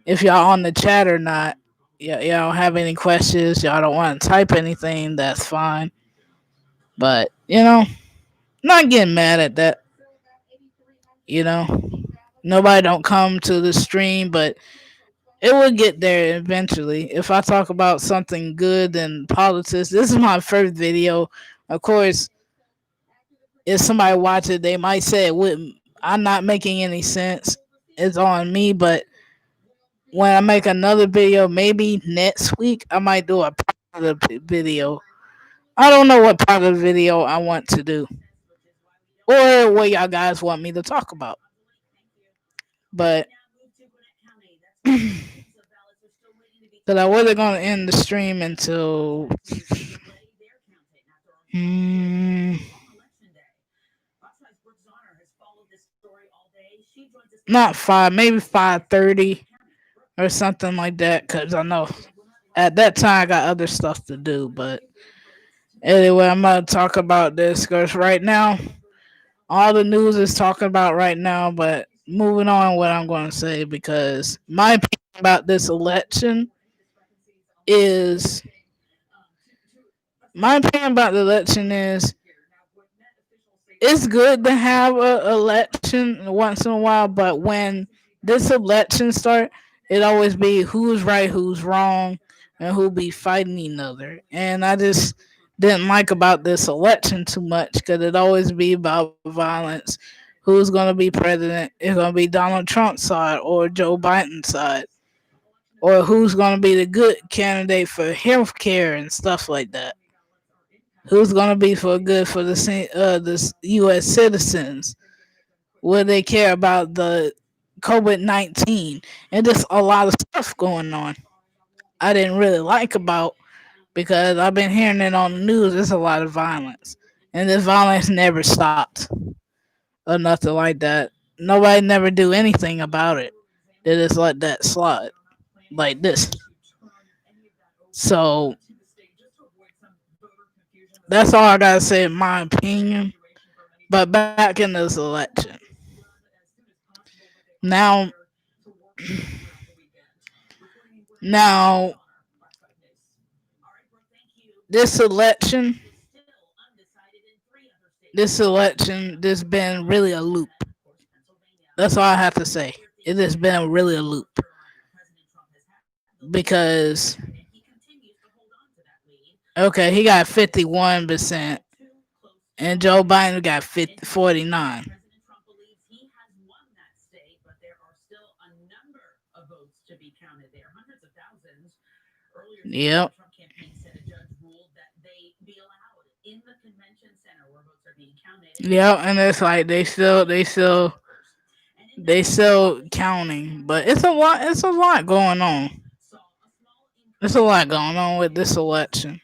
If y'all on the chat or not, y'all don't have any questions, y'all don't want to type anything, that's fine. But not getting mad at that. You know, nobody don't come to the stream, but it will get there eventually. If I talk about something good in politics, this is my first video. Of course, if somebody watch it, they might say it wouldn't. I'm not making any sense. It's on me, but when I make another video, maybe next week, I might do a part of the video. I don't know what part of the video I want to do or what y'all guys want me to talk about. But because I wasn't going to end the stream until mm, not 5, maybe 5:30 or something like that. Because I know at that time I got other stuff to do. But anyway, I'm going to talk about this because right now, all the news is talking about right now. But moving on, what I'm going to say, because my opinion about this election is my opinion about the election is it's good to have an election once in a while, but when this election start, it always be who's right, who's wrong, and who be fighting each other. And I just didn't like about this election too much because it always be about violence. Who's gonna be president? It's gonna be Donald Trump's side or Joe Biden's side, or who's gonna be the good candidate for health care and stuff like that. Who's gonna be for good for the U.S. citizens? Will they care about the COVID-19 and just a lot of stuff going on? I didn't really like about because I've been hearing it on the news. There's a lot of violence, and this violence never stopped or nothing like that. Nobody never do anything about it. They just let that slide like this. So that's all I gotta say in my opinion. But back in this election. Now, now this election, this been really a loop. That's all I have to say. It has been really a loop because okay, he got 51% and Joe Biden got 49. Yep. Yep, and it's like they still counting, but it's a lot going on. There's a lot going on with this election.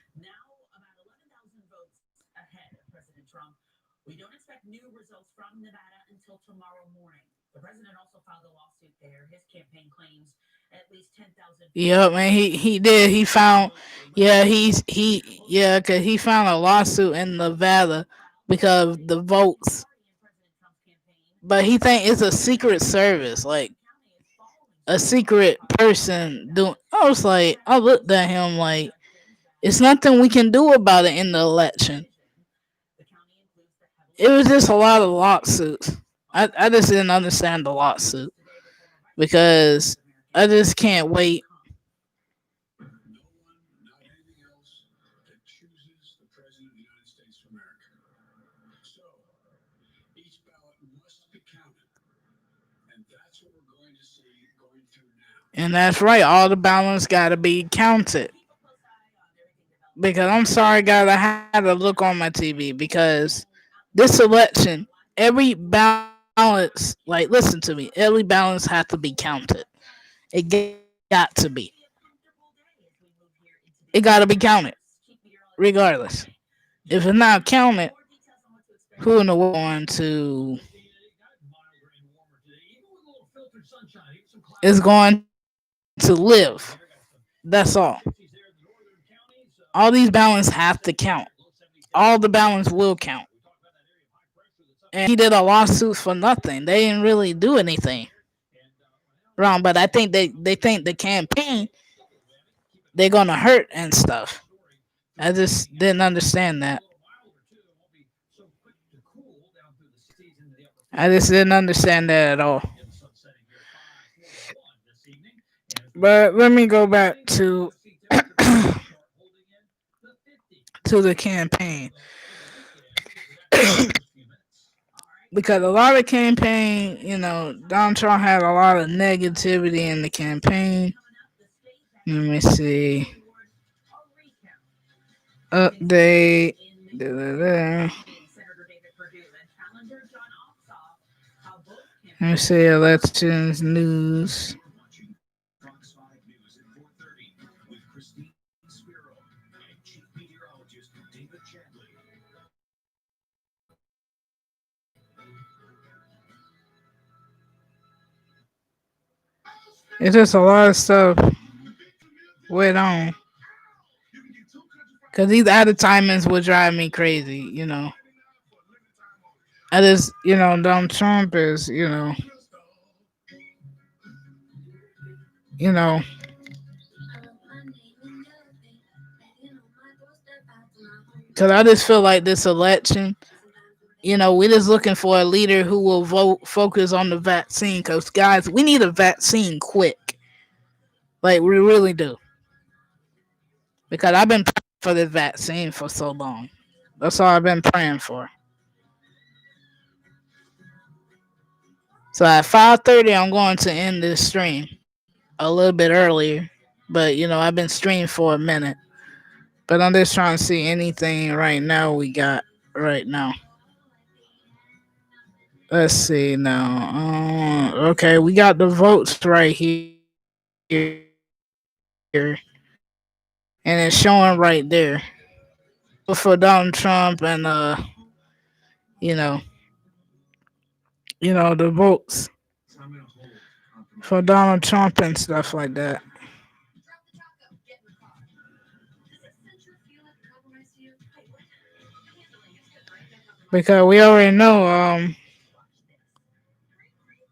Yep, and he did. He found, yeah, cause he found a lawsuit in Nevada because of the votes, but he think it's a secret service, like a secret person doing. I was like, I looked at him like, it's nothing we can do about it in the election. It was just a lot of lawsuits. I just didn't understand the lawsuit because I just can't wait. And that's right, all the ballots got to be counted. Because I'm sorry, guys, I had to look on my TV because this election, every balance, like, listen to me, every balance has to be counted. It got to be. It got to be counted, regardless. If it's not counted, who in the world going to is going to live? That's all. All these ballots have to count. All the ballots will count. And he did a lawsuit for nothing. They didn't really do anything wrong, but I think they think the campaign they're gonna hurt and stuff. I just didn't understand that. I just didn't understand that at all. But let me go back to to the campaign because a lot of campaign, Donald Trump had a lot of negativity in the campaign. Let me see. Update. Da-da-da. Let me see elections news. It's just a lot of stuff went on. Because these advertisements would drive me crazy. I just, Donald Trump is, you know, because I just feel like this election, we're just looking for a leader who will vote focus on the vaccine. Because guys, we need a vaccine quick, like we really do. Because I've been praying for this vaccine for so long. That's all I've been praying for. So at 5:30, I'm going to end this stream a little bit earlier, but I've been streaming for a minute. But I'm just trying to see anything right now we got right now. Let's see now. Okay, we got the votes right here, and it's showing right there. So for Donald Trump and you know, the votes for Donald Trump and stuff like that. Because we already know.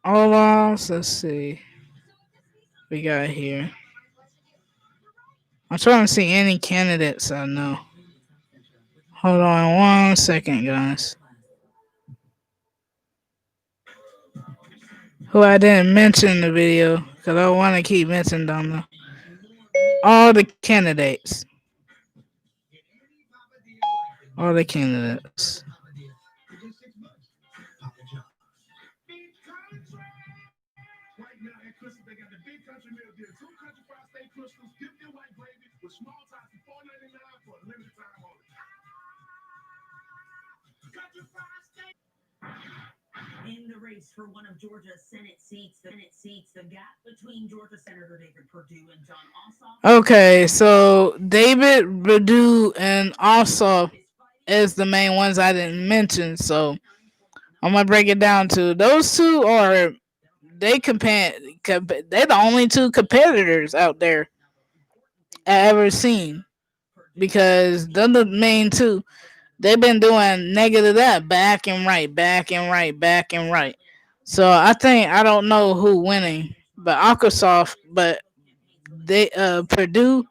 All else. Let's see. We got here. I'm trying to see any candidates I know. Hold on 1 second, guys. Who I didn't mention in the video because I want to keep mentioning them. All the candidates. All the candidates. Okay, so David, Perdue, and Ossoff is the main ones I didn't mention. So I'm gonna break it down to those two are they compare. They're the only two competitors out there I ever seen because they're the main two. They've been doing negative that back and right, back and right, back and right. So I don't know who winning, but Microsoft, but they Purdue,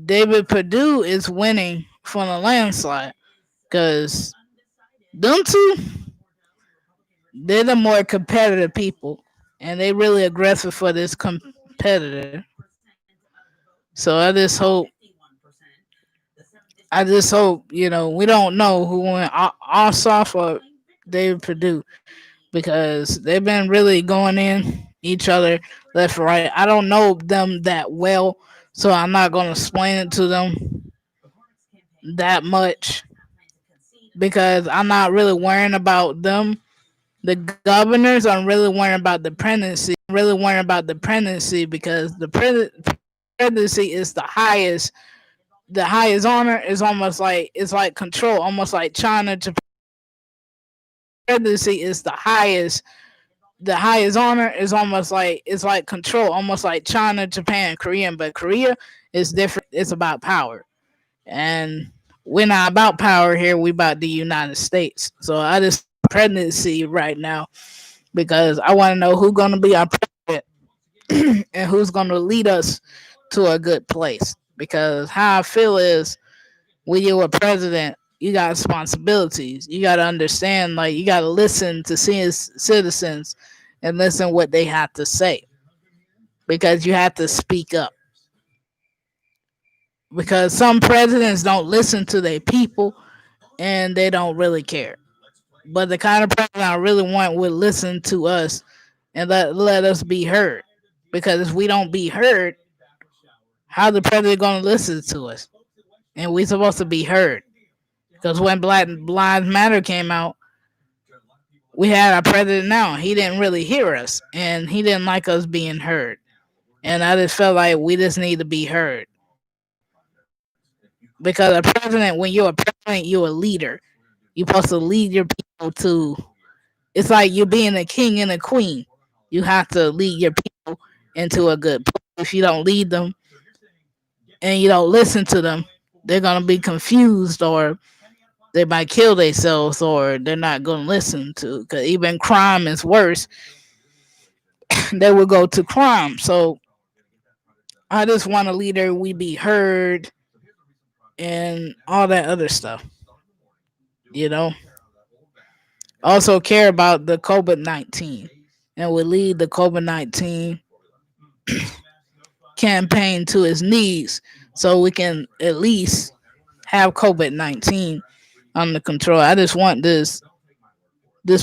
David Purdue is winning from a landslide because them two, they're the more competitive people, and they really aggressive for this competitor. So we don't know who won Ossoff or David Purdue because they've been really going in each other left and right. I don't know them that well, so I'm not going to explain it to them that much because I'm not really worrying about them. The governors are really worrying about the presidency because the presidency is the highest honor is almost like it's like control, almost like China. Japan. Presidency is the highest honor is almost like it's like control, almost like China, Japan, Korean. But Korea is different. It's about power, and we're not about power here. We about the United States. So I just presidency right now because I want to know who's going to be our president and who's going to lead us to a good place. Because how I feel is when you're a president, you got responsibilities. You got to understand, like you got to listen to citizens and listen what they have to say because you have to speak up. Because some presidents don't listen to their people and they don't really care. But the kind of president I really want would listen to us and let us be heard. Because if we don't be heard, how the president going to listen to us? And we supposed to be heard. Because when Black Lives Matter came out, we had our president now. He didn't really hear us, and he didn't like us being heard. And I just felt like we just need to be heard. Because a president, when you're a president, you're a leader. You're supposed to lead your people to. It's like you're being a king and a queen. You have to lead your people into a good place. If you don't lead them and you don't listen to them, they're gonna be confused or they might kill themselves or they're not going to listen to because even crime is worse. They will go to crime. So I just want a leader we be heard and all that other stuff. You know, also care about the COVID-19 and will lead the COVID-19 campaign to its needs so we can at least have COVID-19 under control. I just want this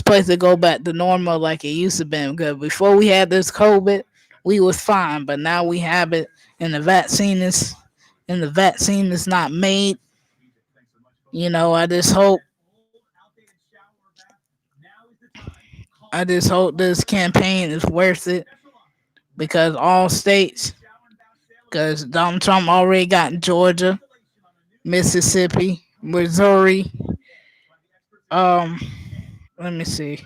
place to go back to normal like it used to be. Because before we had this COVID, we was fine, but now we have it, and the vaccine is not made. I just hope this campaign is worth it because all states, because Donald Trump already got Georgia, Mississippi, Missouri. Um, let me see.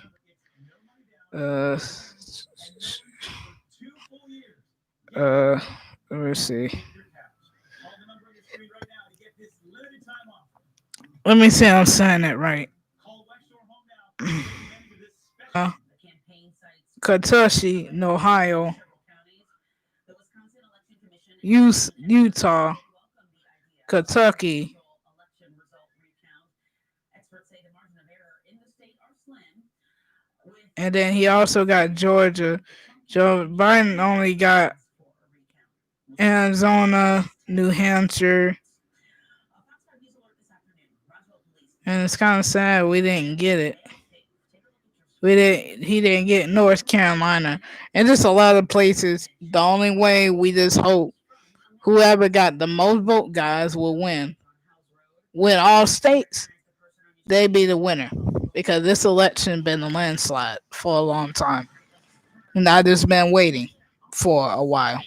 Uh, uh, let me see. Let me see. I'm saying it right. Kentucky, Ohio, Utah, Kentucky, and then he also got Georgia. Joe Biden only got Arizona, New Hampshire, and it's kind of sad we didn't get it. We didn't. He didn't get North Carolina, and just a lot of places. The only way we just hope whoever got the most vote guys will win. Win all states, they be the winner. because this election been a landslide for a long time, and I just been waiting for a while.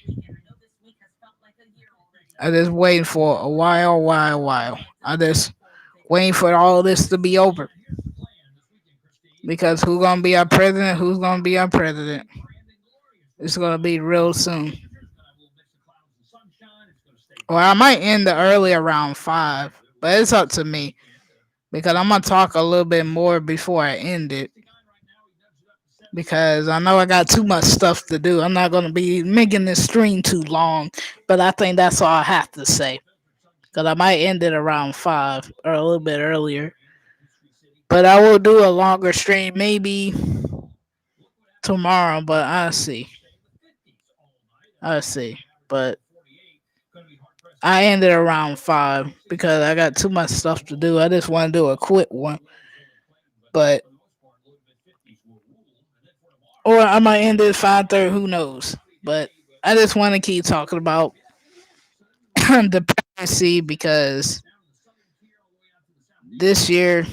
I just waiting for a while. I just waiting for all this to be over because who's gonna be our president? Who's gonna be our president? It's gonna be real soon. Or I might end the early around 5, but it's up to me because I'm gonna talk a little bit more before I end it because I know I got too much stuff to do. I'm not gonna be making this stream too long, but I think that's all I have to say because I might end it around 5 or a little bit earlier. But I will do a longer stream maybe tomorrow, but I'll see. I'll see. But I ended around 5 because I got too much stuff to do. I just want to do a quick one. But or I might end it 5:30. Who knows? But I just want to keep talking about the presidency because this year,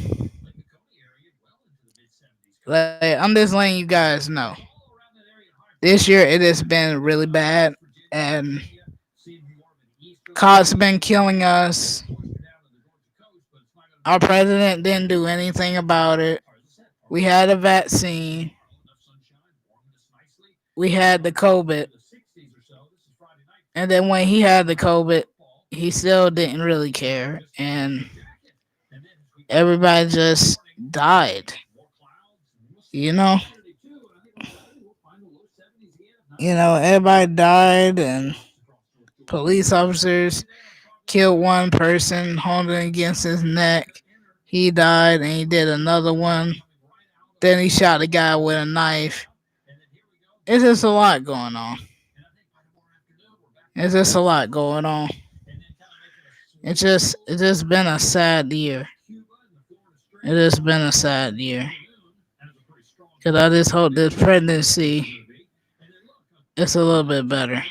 like I'm just letting you guys know, this year it has been really bad, and cops been killing us. Our president didn't do anything about it. We had a vaccine. We had the COVID, and then when he had the COVID, he still didn't really care, and everybody just died. You know, everybody died, and police officers killed one person holding against his neck. He died, and he did another one. Then he shot a guy with a knife. It's just a lot going on. It's just a lot going on. It's just been a sad year. It has been a sad year. Cause I just hope this presidency is a little bit better.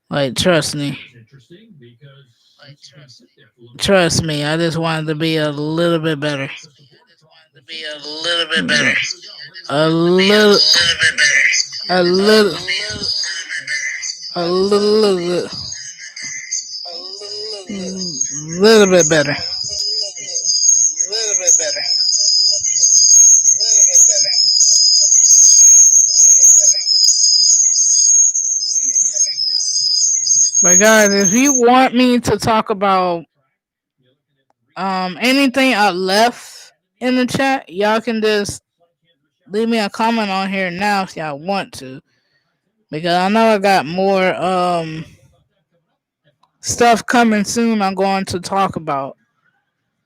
Like trust me. I just wanted to be a little bit better. A little, a little, a little, little bit better. But guys, if you want me to talk about anything I left in the chat, y'all can just leave me a comment on here now if y'all want to. Because I know I got more stuff coming soon I'm going to talk about.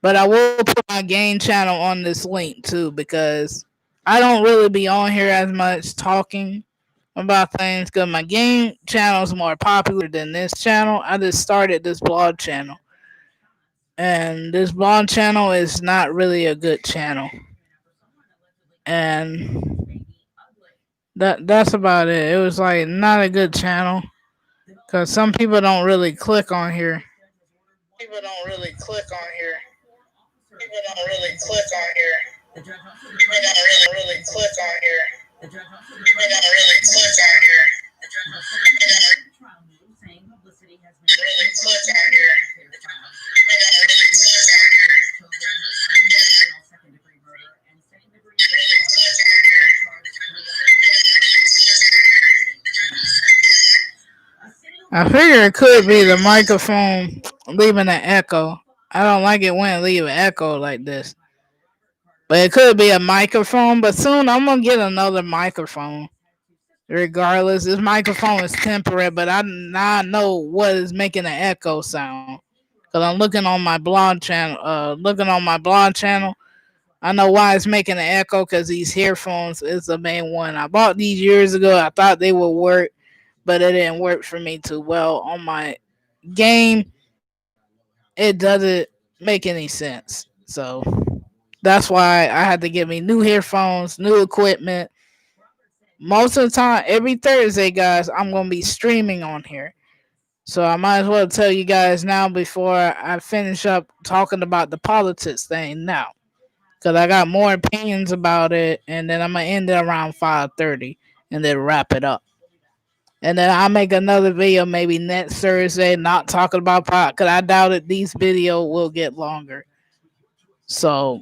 But I will put my game channel on this link too because I don't really be on here as much talking about things because my game channel is more popular than this channel. I just started this blog channel, and this blog channel is not really a good channel, and that's about it. It was like not a good channel because some people don't really click on here. People don't really click on here. People don't really click on here. People don't really click on here. People don't really click on here. People don't really click on here. Really click on here. I figure it could be the microphone leaving an echo. I don't like it when it leaves an echo like this. But it could be a microphone. But soon I'm gonna get another microphone. Regardless, this microphone is temporary, but I now know what is making an echo sound. Cause I'm looking on my blog channel. I know why it's making an echo. Cause these earphones is the main one. I bought these years ago. I thought they would work, but it didn't work for me too well on my game. It doesn't make any sense. So that's why I had to get me new earphones, new equipment. Most of the time, every Thursday, guys, I'm gonna be streaming on here. So I might as well tell you guys now before I finish up talking about the politics thing now. because I got more opinions about it, and then I'm gonna end it around 5:30, and then wrap it up. And then I'll make another video maybe next Thursday, not talking about pot, because I doubt it. These video will get longer, so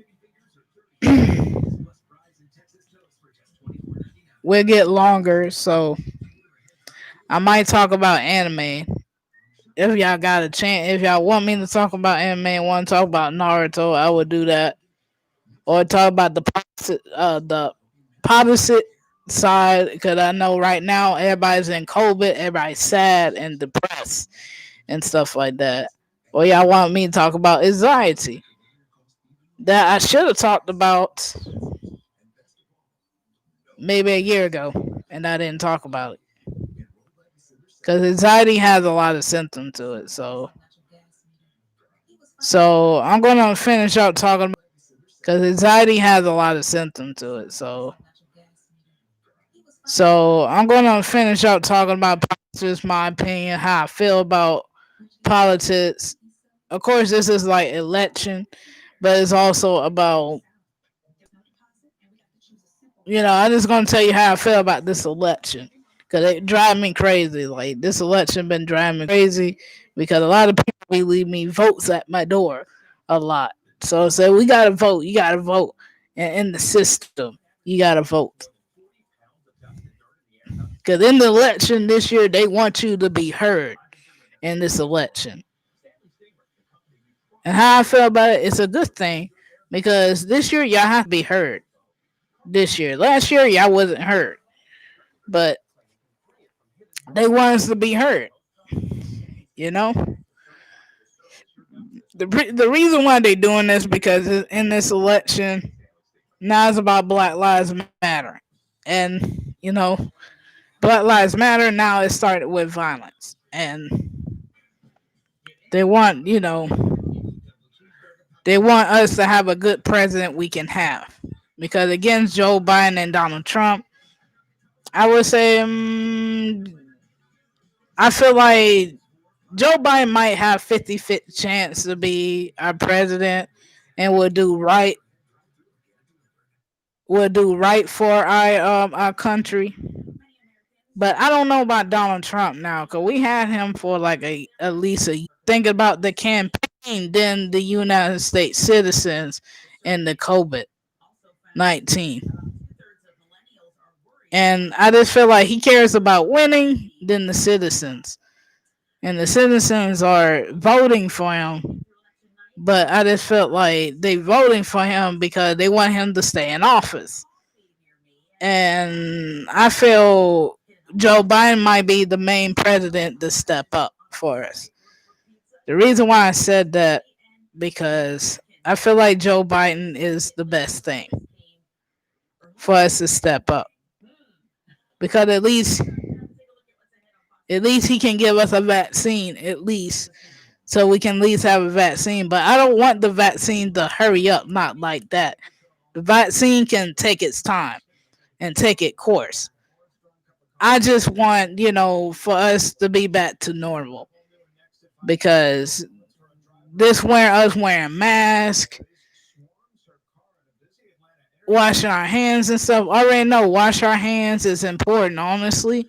we'll get longer. So I might talk about anime if y'all got a chance. If y'all want me to talk about anime and want to talk about Naruto, I would do that. Or talk about the opposite side, because I know right now everybody's in COVID, everybody's sad and depressed and stuff like that. Or y'all want me to talk about anxiety that I should have talked about maybe a year ago, and I didn't talk about it because anxiety has a lot of symptoms to it. So I'm gonna finish up talking because anxiety has a lot of symptoms to it. So I'm gonna finish up talking about politics, my opinion, how I feel about politics. Of course, this is like election, but it's also about, I'm just gonna tell you how I feel about this election because it drive me crazy. Like this election been driving me crazy because a lot of people leave me votes at my door a lot. So say we gotta vote. You gotta vote, and in the system, you gotta vote. Because in the election this year, they want you to be heard in this election. And how I feel about it, it's a good thing because this year y'all have to be heard. This year, last year y'all wasn't heard, but they want us to be heard. You know, the reason why they doing this because in this election now it's about Black Lives Matter, and Black Lives Matter now it started with violence, and they want they want us to have a good president we can have. Because against Joe Biden and Donald Trump, I would say I feel like Joe Biden might have 50-50 chance to be our president and will do right for our country. But I don't know about Donald Trump now because we had him for like at least a year. Think about the campaign, then the United States citizens, and the COVID-19. And I just feel like he cares about winning than the citizens. And the citizens are voting for him. But I just felt like they voting for him because they want him to stay in office. And I feel Joe Biden might be the main president to step up for us. The reason why I said that because I feel like Joe Biden is the best thing for us to step up. Because at least he can give us a vaccine, at least, so we can at least have a vaccine. But I don't want the vaccine to hurry up, not like that. The vaccine can take its time and take its course. I just want, for us to be back to normal. Because us wearing masks, washing our hands and stuff. I already know wash our hands is important, honestly,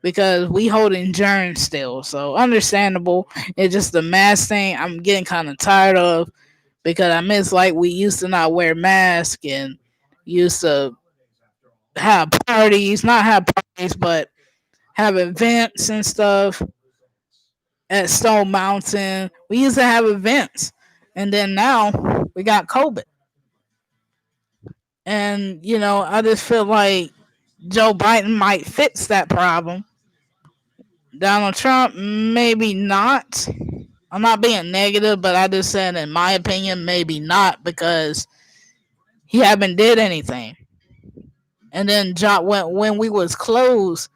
because we holding germs still. So understandable. It's just the mask thing I'm getting kind of tired of because I miss like we used to not wear masks and used to have parties, not have parties, but have events and stuff at Stone Mountain. We used to have events, and then now we got COVID. And I just feel like Joe Biden might fix that problem. Donald Trump, maybe not. I'm not being negative, but I just said, in my opinion, maybe not because he haven't did anything. And then when we was closed,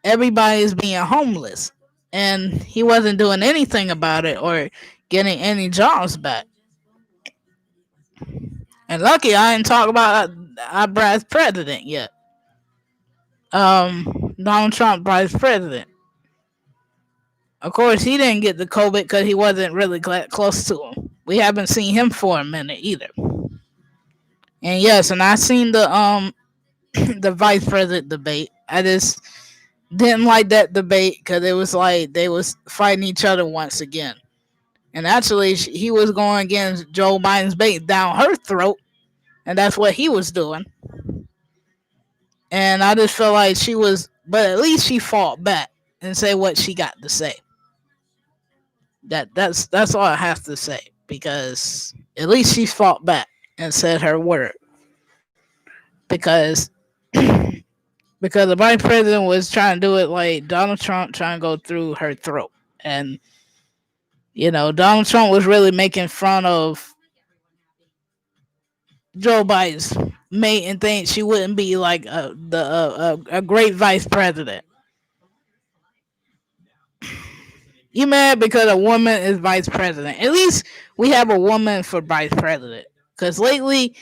everybody is being homeless, and he wasn't doing anything about it or getting any jobs back. And lucky I didn't talk about our vice president yet. Donald Trump vice president. Of course, he didn't get the COVID because he wasn't really close to him. We haven't seen him for a minute either. And yes, and I seen the the vice president debate. I just didn't like that debate because it was like they was fighting each other once again. And actually, he was going against Joe Biden's bait down her throat, and that's what he was doing. And I just felt like she was, but at least she fought back and say what she got to say. That's all I have to say because at least she fought back and said her word because because the vice president was trying to do it like Donald Trump trying to go through her throat. And Donald Trump was really making fun of Joe Biden's mate and think she wouldn't be like a great vice president. You mad because a woman is vice president? At least we have a woman for vice president. Because lately,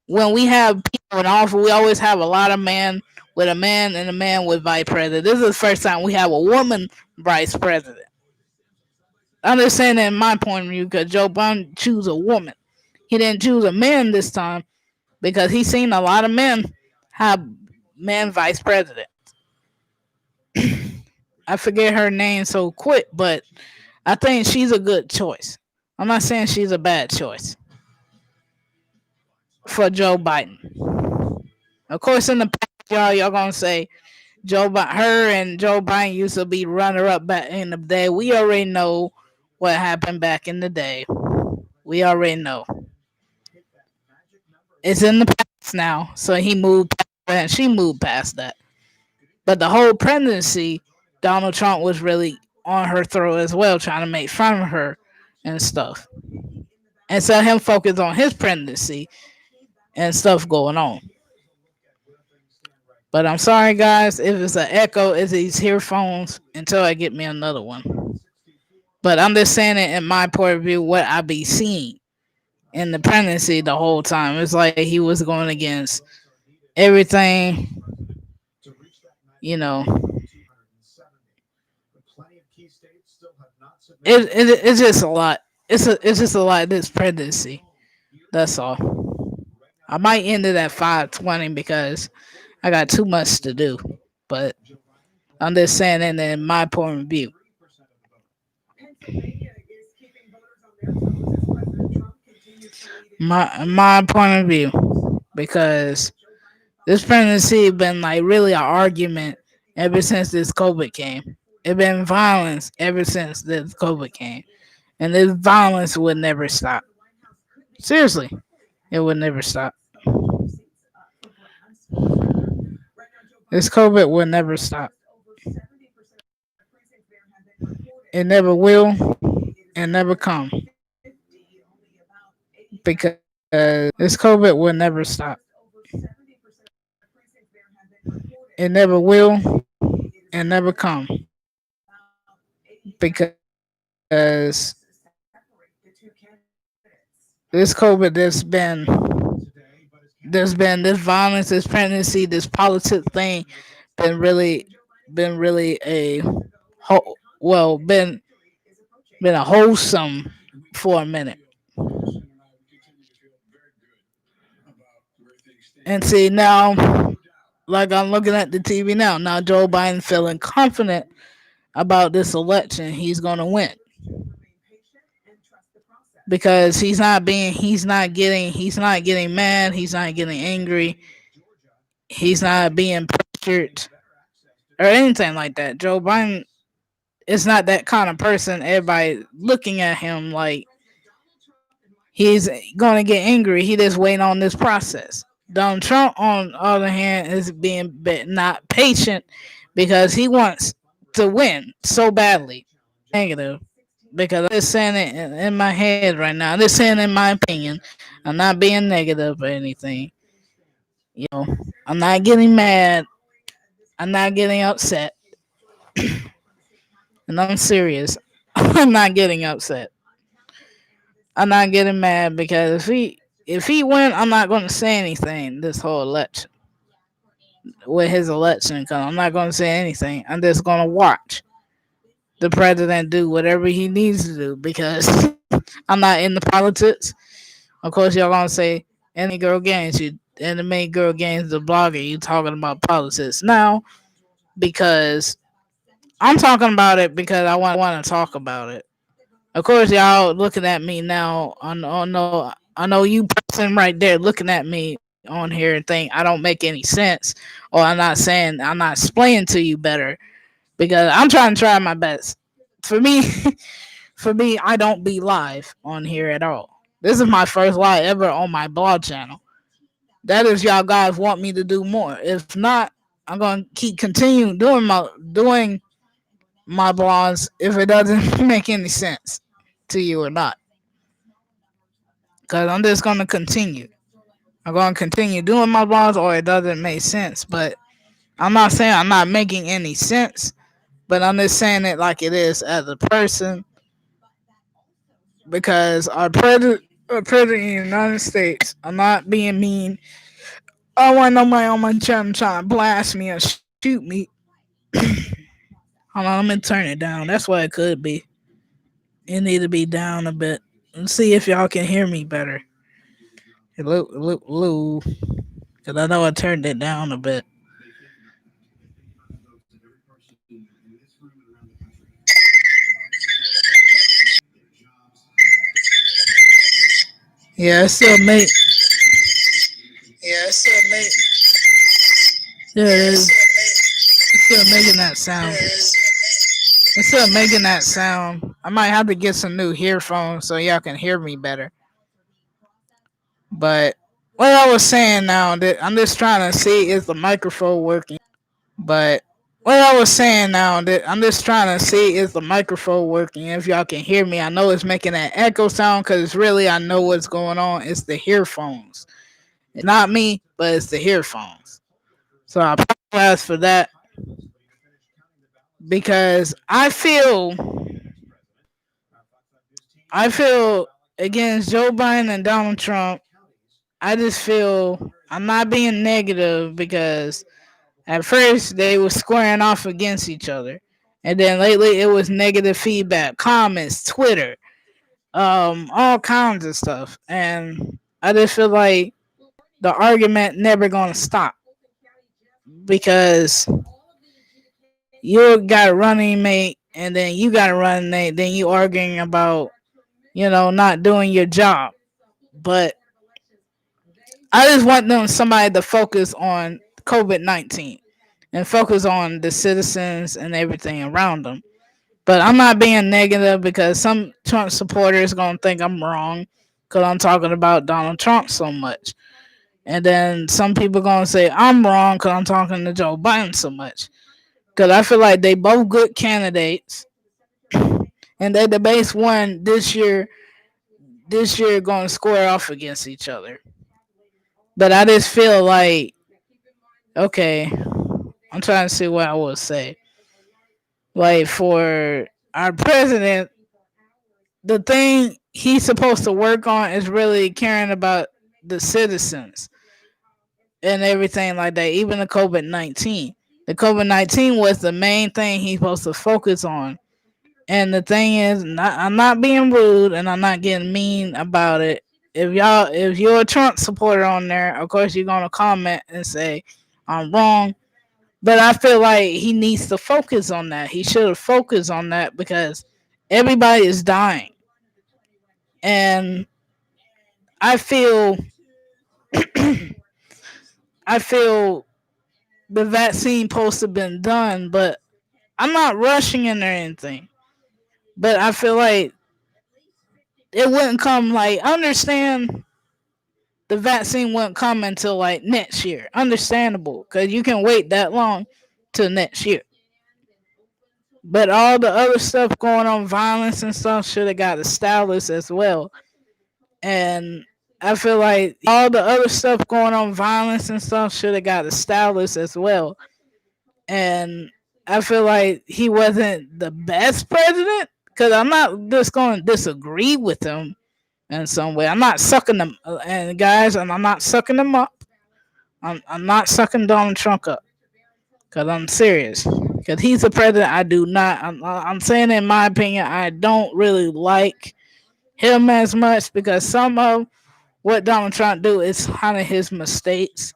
when we have people in office, we always have a lot of men with a man and a man with vice president. This is the first time we have a woman vice president. I'm just saying that in my point of view because Joe Biden chose a woman. He didn't choose a man this time because he's seen a lot of men have men vice president. I forget her name so quick, but I think she's a good choice. I'm not saying she's a bad choice for Joe Biden. Of course, in the past, y'all gonna say her and Joe Biden used to be runner up back in the day. We already know what happened back in the day. We already know. It's in the past now, so he moved past that and she moved past that. But the whole presidency, Donald Trump was really on her throat as well, trying to make fun of her and stuff. And so him focus on his presidency and stuff going on. But I'm sorry, guys, if it's an echo, it's these earphones until I get me another one. But I'm just saying it in my point of view, what I be seeing in the presidency the whole time. It's like he was going against everything, you know. It's just a lot. It's just a lot of this presidency. That's all. I might end it at 5:20 because I got too much to do. But I'm just saying it in my point of view. My point of view. Because this presidency been like really an argument ever since this COVID came. It been violence ever since this COVID came. And this violence would never stop. Seriously, it would never stop. This COVID will never stop. It never will and never come. Because this COVID will never stop. It never will and never come. Because this COVID there's been this violence, this pregnancy, this politics thing been really a been a wholesome for a minute. And see now, like I'm looking at the TV now. Now Joe Biden feeling confident about this election. He's gonna win because he's not getting mad. He's not getting angry. He's not being pressured or anything like that. Joe Biden is not that kind of person. Everybody looking at him like he's gonna get angry. He just waiting on this process. Donald Trump, on the other hand, is being not patient because he wants to win so badly. Negative. Because I'm just saying it in my head right now. I'm just saying in my opinion. I'm not being negative or anything. You know, I'm not getting mad. I'm not getting upset. And I'm serious. I'm not getting upset. I'm not getting mad because if he win, I'm not going to say anything this whole election. With his election, because I'm not going to say anything. I'm just going to watch. the president do whatever he needs to do because I'm not in the politics. Of course, y'all gonna say any girl games, you anime girl games, the blogger, you talking about politics now because I'm talking about it because I want to talk about it. Of course, y'all looking at me now. I know you person right there looking at me on here and think I don't make any sense, or I'm not explaining to you better because I'm try my best. For me, for me, I don't be live on here at all. This is my first live ever on my blog channel. That is y'all guys want me to do more. If not, I'm gonna keep continuing doing my blogs if it doesn't make any sense to you or not. Cause I'm just gonna continue. I'm gonna continue doing my blogs or it doesn't make sense. But I'm not saying I'm not making any sense, but I'm just saying it like it is as a person because our president of the United States, I'm not being mean. I don't want nobody on my channel trying to blast me or shoot me. Hold on, let me turn it down. That's what it could be. It need to be down a bit. Let's see if y'all can hear me better. Hello, hello, hello. Cause I know I turned it down a bit. Yeah, it's still make. Yeah, it's still make. There it is. It's still making that sound. It's still making that sound. I might have to get some new earphones so y'all can hear me better. But what I was saying now, that I'm just trying to see is the microphone working. But what I was saying now, that I'm just trying to see is the microphone working. If y'all can hear me, I know it's making that echo sound because really I know what's going on. It's the earphones. It's not me, but it's the earphones. So I apologize for that because I feel against Joe Biden and Donald Trump. I just feel I'm not being negative because at first they were squaring off against each other, and then lately it was negative feedback, comments, Twitter, all kinds of stuff, and I just feel like the argument never gonna stop because you got a running mate, and then you got a running mate, then you arguing about not doing your job, but I just want them somebody to focus on COVID-19 and focus on the citizens and everything around them. But I'm not being negative because some Trump supporters gonna think I'm wrong because I'm talking about Donald Trump so much, and then some people gonna say I'm wrong because I'm talking to Joe Biden so much. Because I feel like they both good candidates, and their debates one this year. This year gonna square off against each other. But I just feel like okay, I'm trying to see what I would say. Like for our president, the thing he's supposed to work on is really caring about the citizens and everything like that. Even the COVID-19. The COVID-19 was the main thing he's supposed to focus on. And the thing is, I'm not being rude and I'm not getting mean about it. If you're a Trump supporter on there, of course you're gonna comment and say I'm wrong. But I feel like he needs to focus on that. He should have focused on that because everybody is dying. And I feel I feel the vaccine supposed to have been done, but I'm not rushing it or anything. But I feel like it wouldn't come like understand the vaccine wouldn't come until like next year. Understandable, because you can wait that long till next year. But all the other stuff going on, violence and stuff, should have got established as well. And I feel like all the other stuff going on, violence and stuff, should have got established as well. And I feel like he wasn't the best president because I'm not just going to disagree with him in some way. I'm not sucking them, and guys, and I'm not sucking them up. I'm not sucking Donald Trump up because I'm serious. because he's the president. I do not. I'm saying in my opinion, I don't really like him as much because some of what Donald Trump do is kind of his mistakes.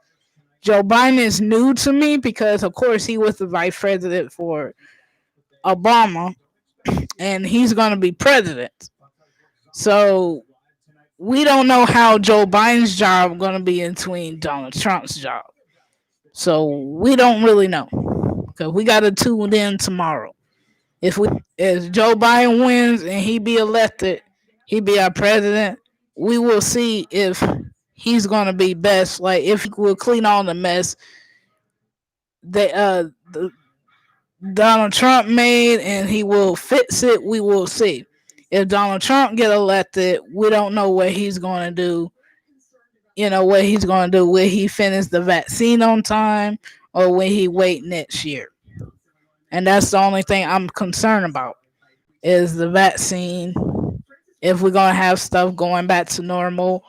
Joe Biden is new to me because, of course, he was the vice president for Obama, and he's going to be president. So we don't know how Joe Biden's job going to be in between Donald Trump's job. So we don't really know because we got to tune in tomorrow. If Joe Biden wins and he be elected, he be our president. We will see if he's gonna be best. Like if he will clean all the mess that Donald Trump made, and he will fix it. We will see. If Donald Trump get elected, we don't know what he's gonna do. You know what he's gonna do? Will he finish the vaccine on time, or will he wait next year? And that's the only thing I'm concerned about is the vaccine. If we're gonna have stuff going back to normal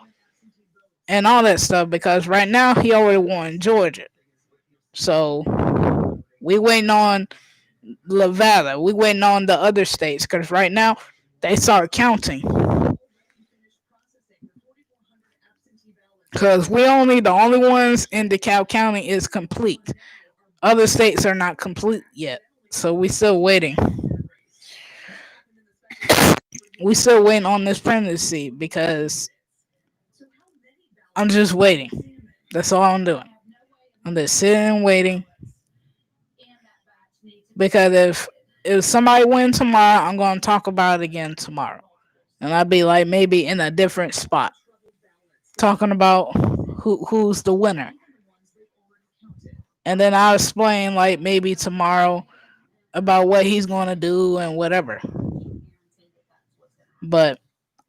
and all that stuff, because right now he already won Georgia, so we waiting on Nevada. We waiting on the other states because right now they start counting. Because we only the only ones in DeKalb County is complete. Other states are not complete yet, so we still waiting. We still waiting on this presidency because I'm just waiting. That's all I'm doing. I'm just sitting and waiting because if somebody wins tomorrow, I'm gonna talk about it again tomorrow, and I'll be like maybe in a different spot talking about who's the winner, and then I'll explain like maybe tomorrow about what he's gonna do and whatever. But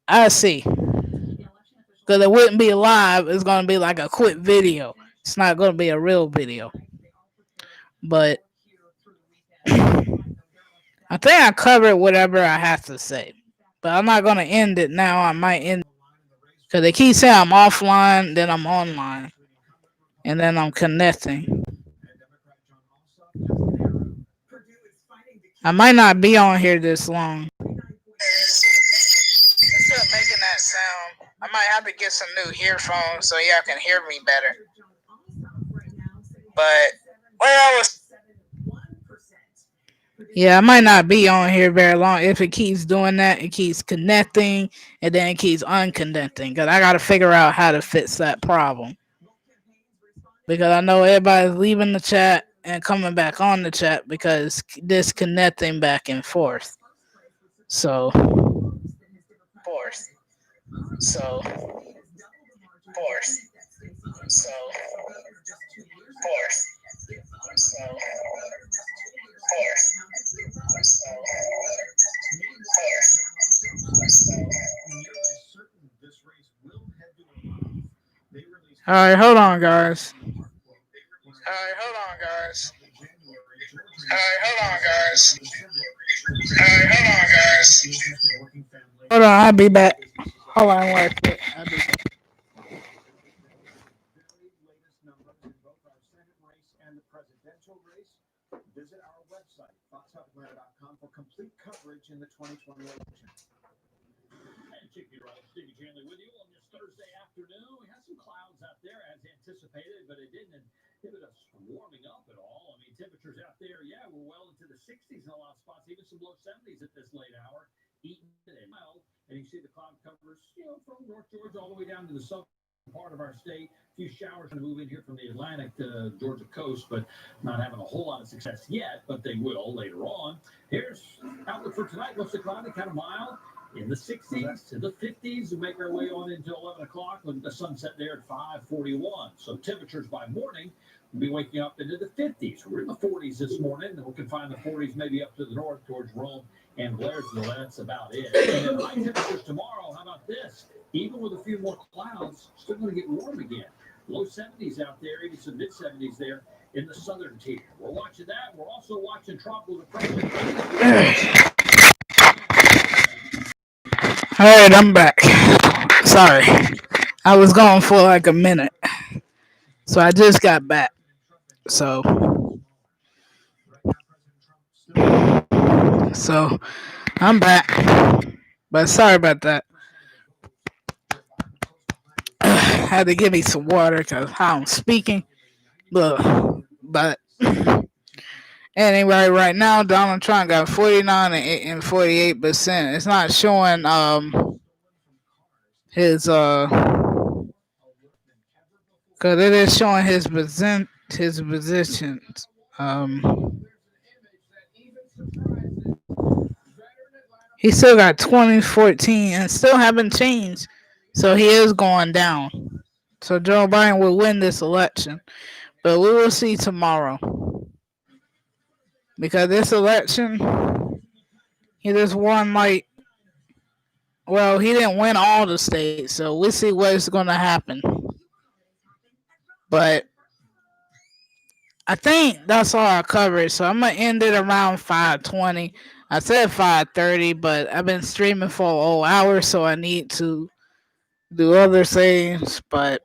I see because it wouldn't be live. It's gonna be like a quick video. It's not gonna be a real video, but I think I covered whatever I have to say, but I'm not gonna end it now. I might end because they keep saying I'm offline, then I'm online, and then I'm connecting. I might not be on here this long. Instead of making that sound, I might have to get some new earphones so y'all can hear me better. But what I was Yeah, I might not be on here very long. If it keeps doing that, it keeps connecting and then it keeps unconnecting. Because I got to figure out how to fix that problem. Because I know everybody's leaving the chat and coming back on the chat because disconnecting back and forth. So, forth. So, forth. So, forth. So, forth. All right, hold on, guys. All right, hold on, guys. All right, hold on, guys. All right, hold on, guys. Hold on, I'll be back. Hold on, wait. I'll be back. All right, I'm back. Sorry, I was gone for like a minute, so I just got back. So So I'm back. But sorry about that. Had to give me some water because how I'm speaking. But anyway, right now Donald Trump got 49 and 48%. It's not showing his because it is showing his positions. He still got 2014 and still haven't changed. So he is going down. So Joe Biden will win this election. But we will see tomorrow. Because this election, he just won like, well, he didn't win all the states. So we'll see what's going to happen. But I think that's all I covered. So I'm going to end it around 5:20. I said 5:30, but I've been streaming for a whole hour. So I need to do other things. But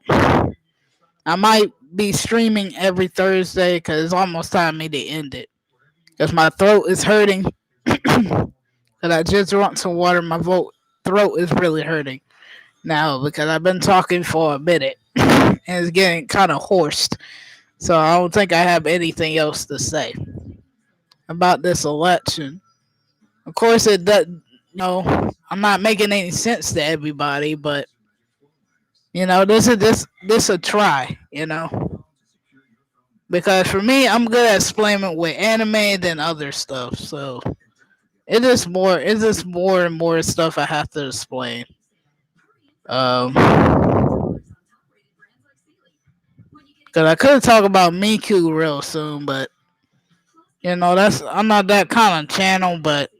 I might be streaming every Thursday because it's almost time for me to end it. Because my throat is hurting. Because I just drank some water. My throat is really hurting now because I've been talking for a minute. And it's getting kind of hoarse. So I don't think I have anything else to say about this election. Of course, it does. I'm not making any sense to everybody, but this a try. Because for me, I'm good at explaining with anime than other stuff. So it's just more and more stuff I have to explain. Because I could talk about Miku real soon, but that's I'm not that kind of channel, but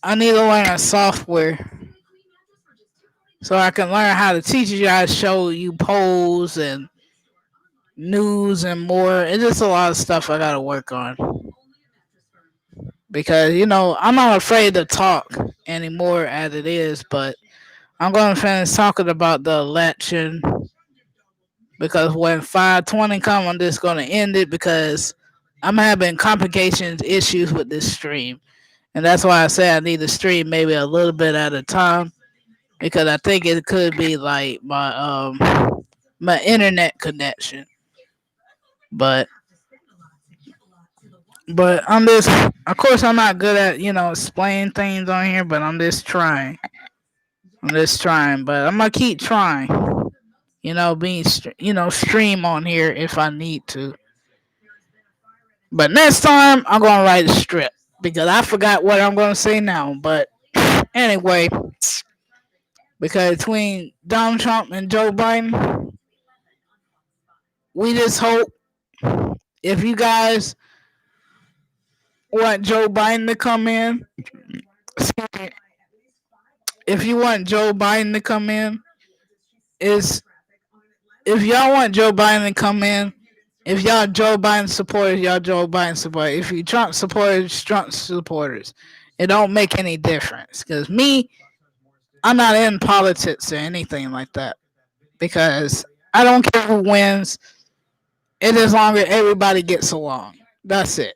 I need to learn a software so I can learn how to teach you how to show you polls and news and more. It's just a lot of stuff I gotta work on because I'm not afraid to talk anymore as it is, but I'm gonna finish talking about the election because when 5:20 come, I'm just gonna end it because I'm having complications issues with this stream, and that's why I say I need to stream maybe a little bit at a time because I think it could be like my internet connection, but I'm just, of course, I'm not good at explaining things on here, but I'm just trying. But I'm gonna keep trying. Being stream on here if I need to. But next time I'm gonna write a strip because I forgot what I'm gonna say now. But anyway, because between Donald Trump and Joe Biden, we just hope if you guys want Joe Biden to come in, if you want Joe Biden to come in, is if y'all want Joe Biden to come in, if y'all Joe Biden supporters, y'all Joe Biden supporters. If you Trump supporters, Trump supporters. It don't make any difference. Because me, I'm not in politics or anything like that. Because I don't care who wins. It is long as everybody gets along. That's it.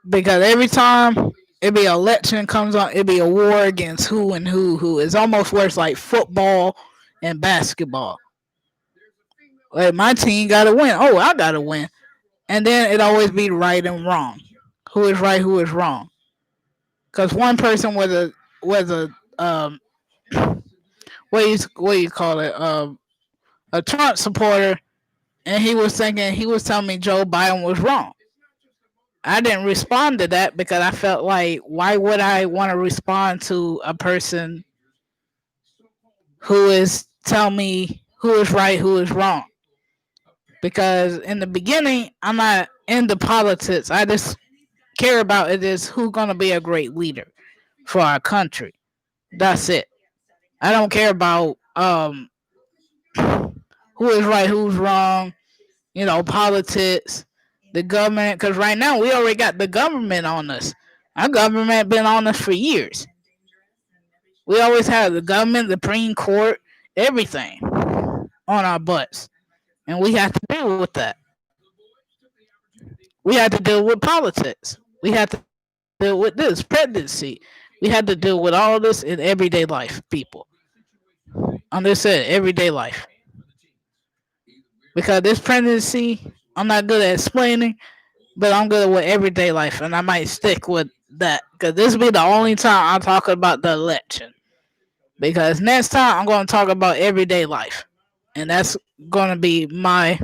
Because every time it be an election comes on, it be a war against who and who. It's almost worse like football and basketball. Like my team gotta win. Oh, I gotta win. And then it always be right and wrong. Who is right, who is wrong. Because one person was a what you call it, a Trump supporter, and he was telling me Joe Biden was wrong. I didn't respond to that because I felt like, why would I want to respond to a person who is telling me who is right, who is wrong? Because in the beginning, I'm not into politics. I just care about it is who's gonna be a great leader for our country. That's it. I don't care about who is right, who's wrong. Politics, the government. Because right now we already got the government on us. Our government been on us for years. We always have the government, the Supreme Court, everything on our butts, and we have to deal with that. We had to deal with politics. We had to deal with this pregnancy. We had to deal with all this in everyday life, people. Understood, everyday life. Because this pregnancy, I'm not good at explaining, but I'm good with everyday life, and I might stick with that. Because this will be the only time I'm talking about the election. Because next time I'm going to talk about everyday life, and that's going to be my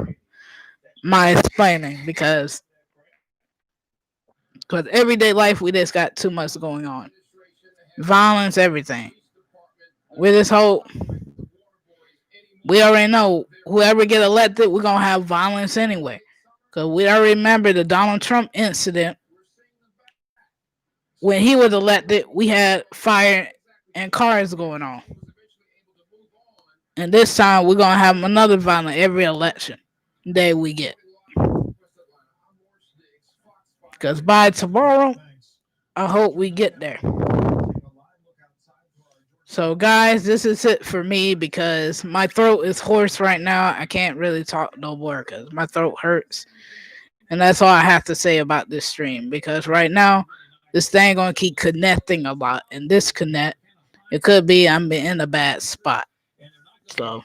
explaining. Because everyday life we just got too much going on, violence, everything. With this whole, we already know whoever get elected, we're gonna have violence anyway. Cause we already remember the Donald Trump incident when he was elected. We had fire and cars going on, and this time we're gonna have another violence every election day we get. Cause by tomorrow, I hope we get there. So, guys, this is it for me because my throat is hoarse right now. I can't really talk no more because my throat hurts. And that's all I have to say about this stream because right now, this thing going to keep connecting a lot and disconnect. It could be I'm in a bad spot. So,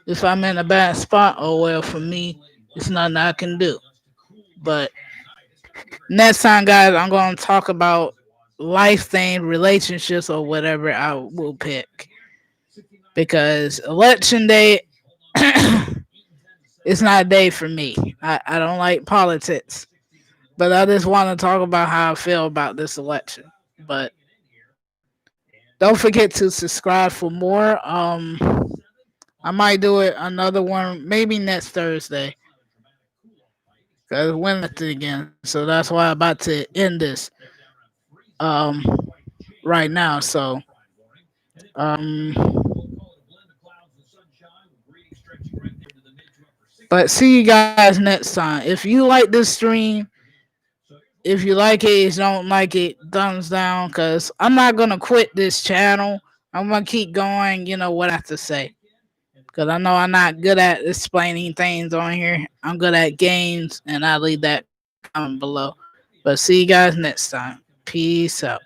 if I'm in a bad spot, oh well, for me, it's nothing I can do. But next time, guys, I'm going to talk about life thing, relationships, or whatever I will pick. Because election day it's not a day for me. I don't like politics. But I just want to talk about how I feel about this election. But don't forget to subscribe for more. I might do it another one maybe next Thursday. Cause Wednesday again. So that's why I'm about to end this um right now. So um but see you guys next time. If you like this stream, if you like it, if you don't like it, thumbs down. Cause I'm not gonna quit this channel. I'm gonna keep going. You know what I have to say. Cause I know I'm not good at explaining things on here. I'm good at games, and I leave that comment below. But see you guys next time. Peace out.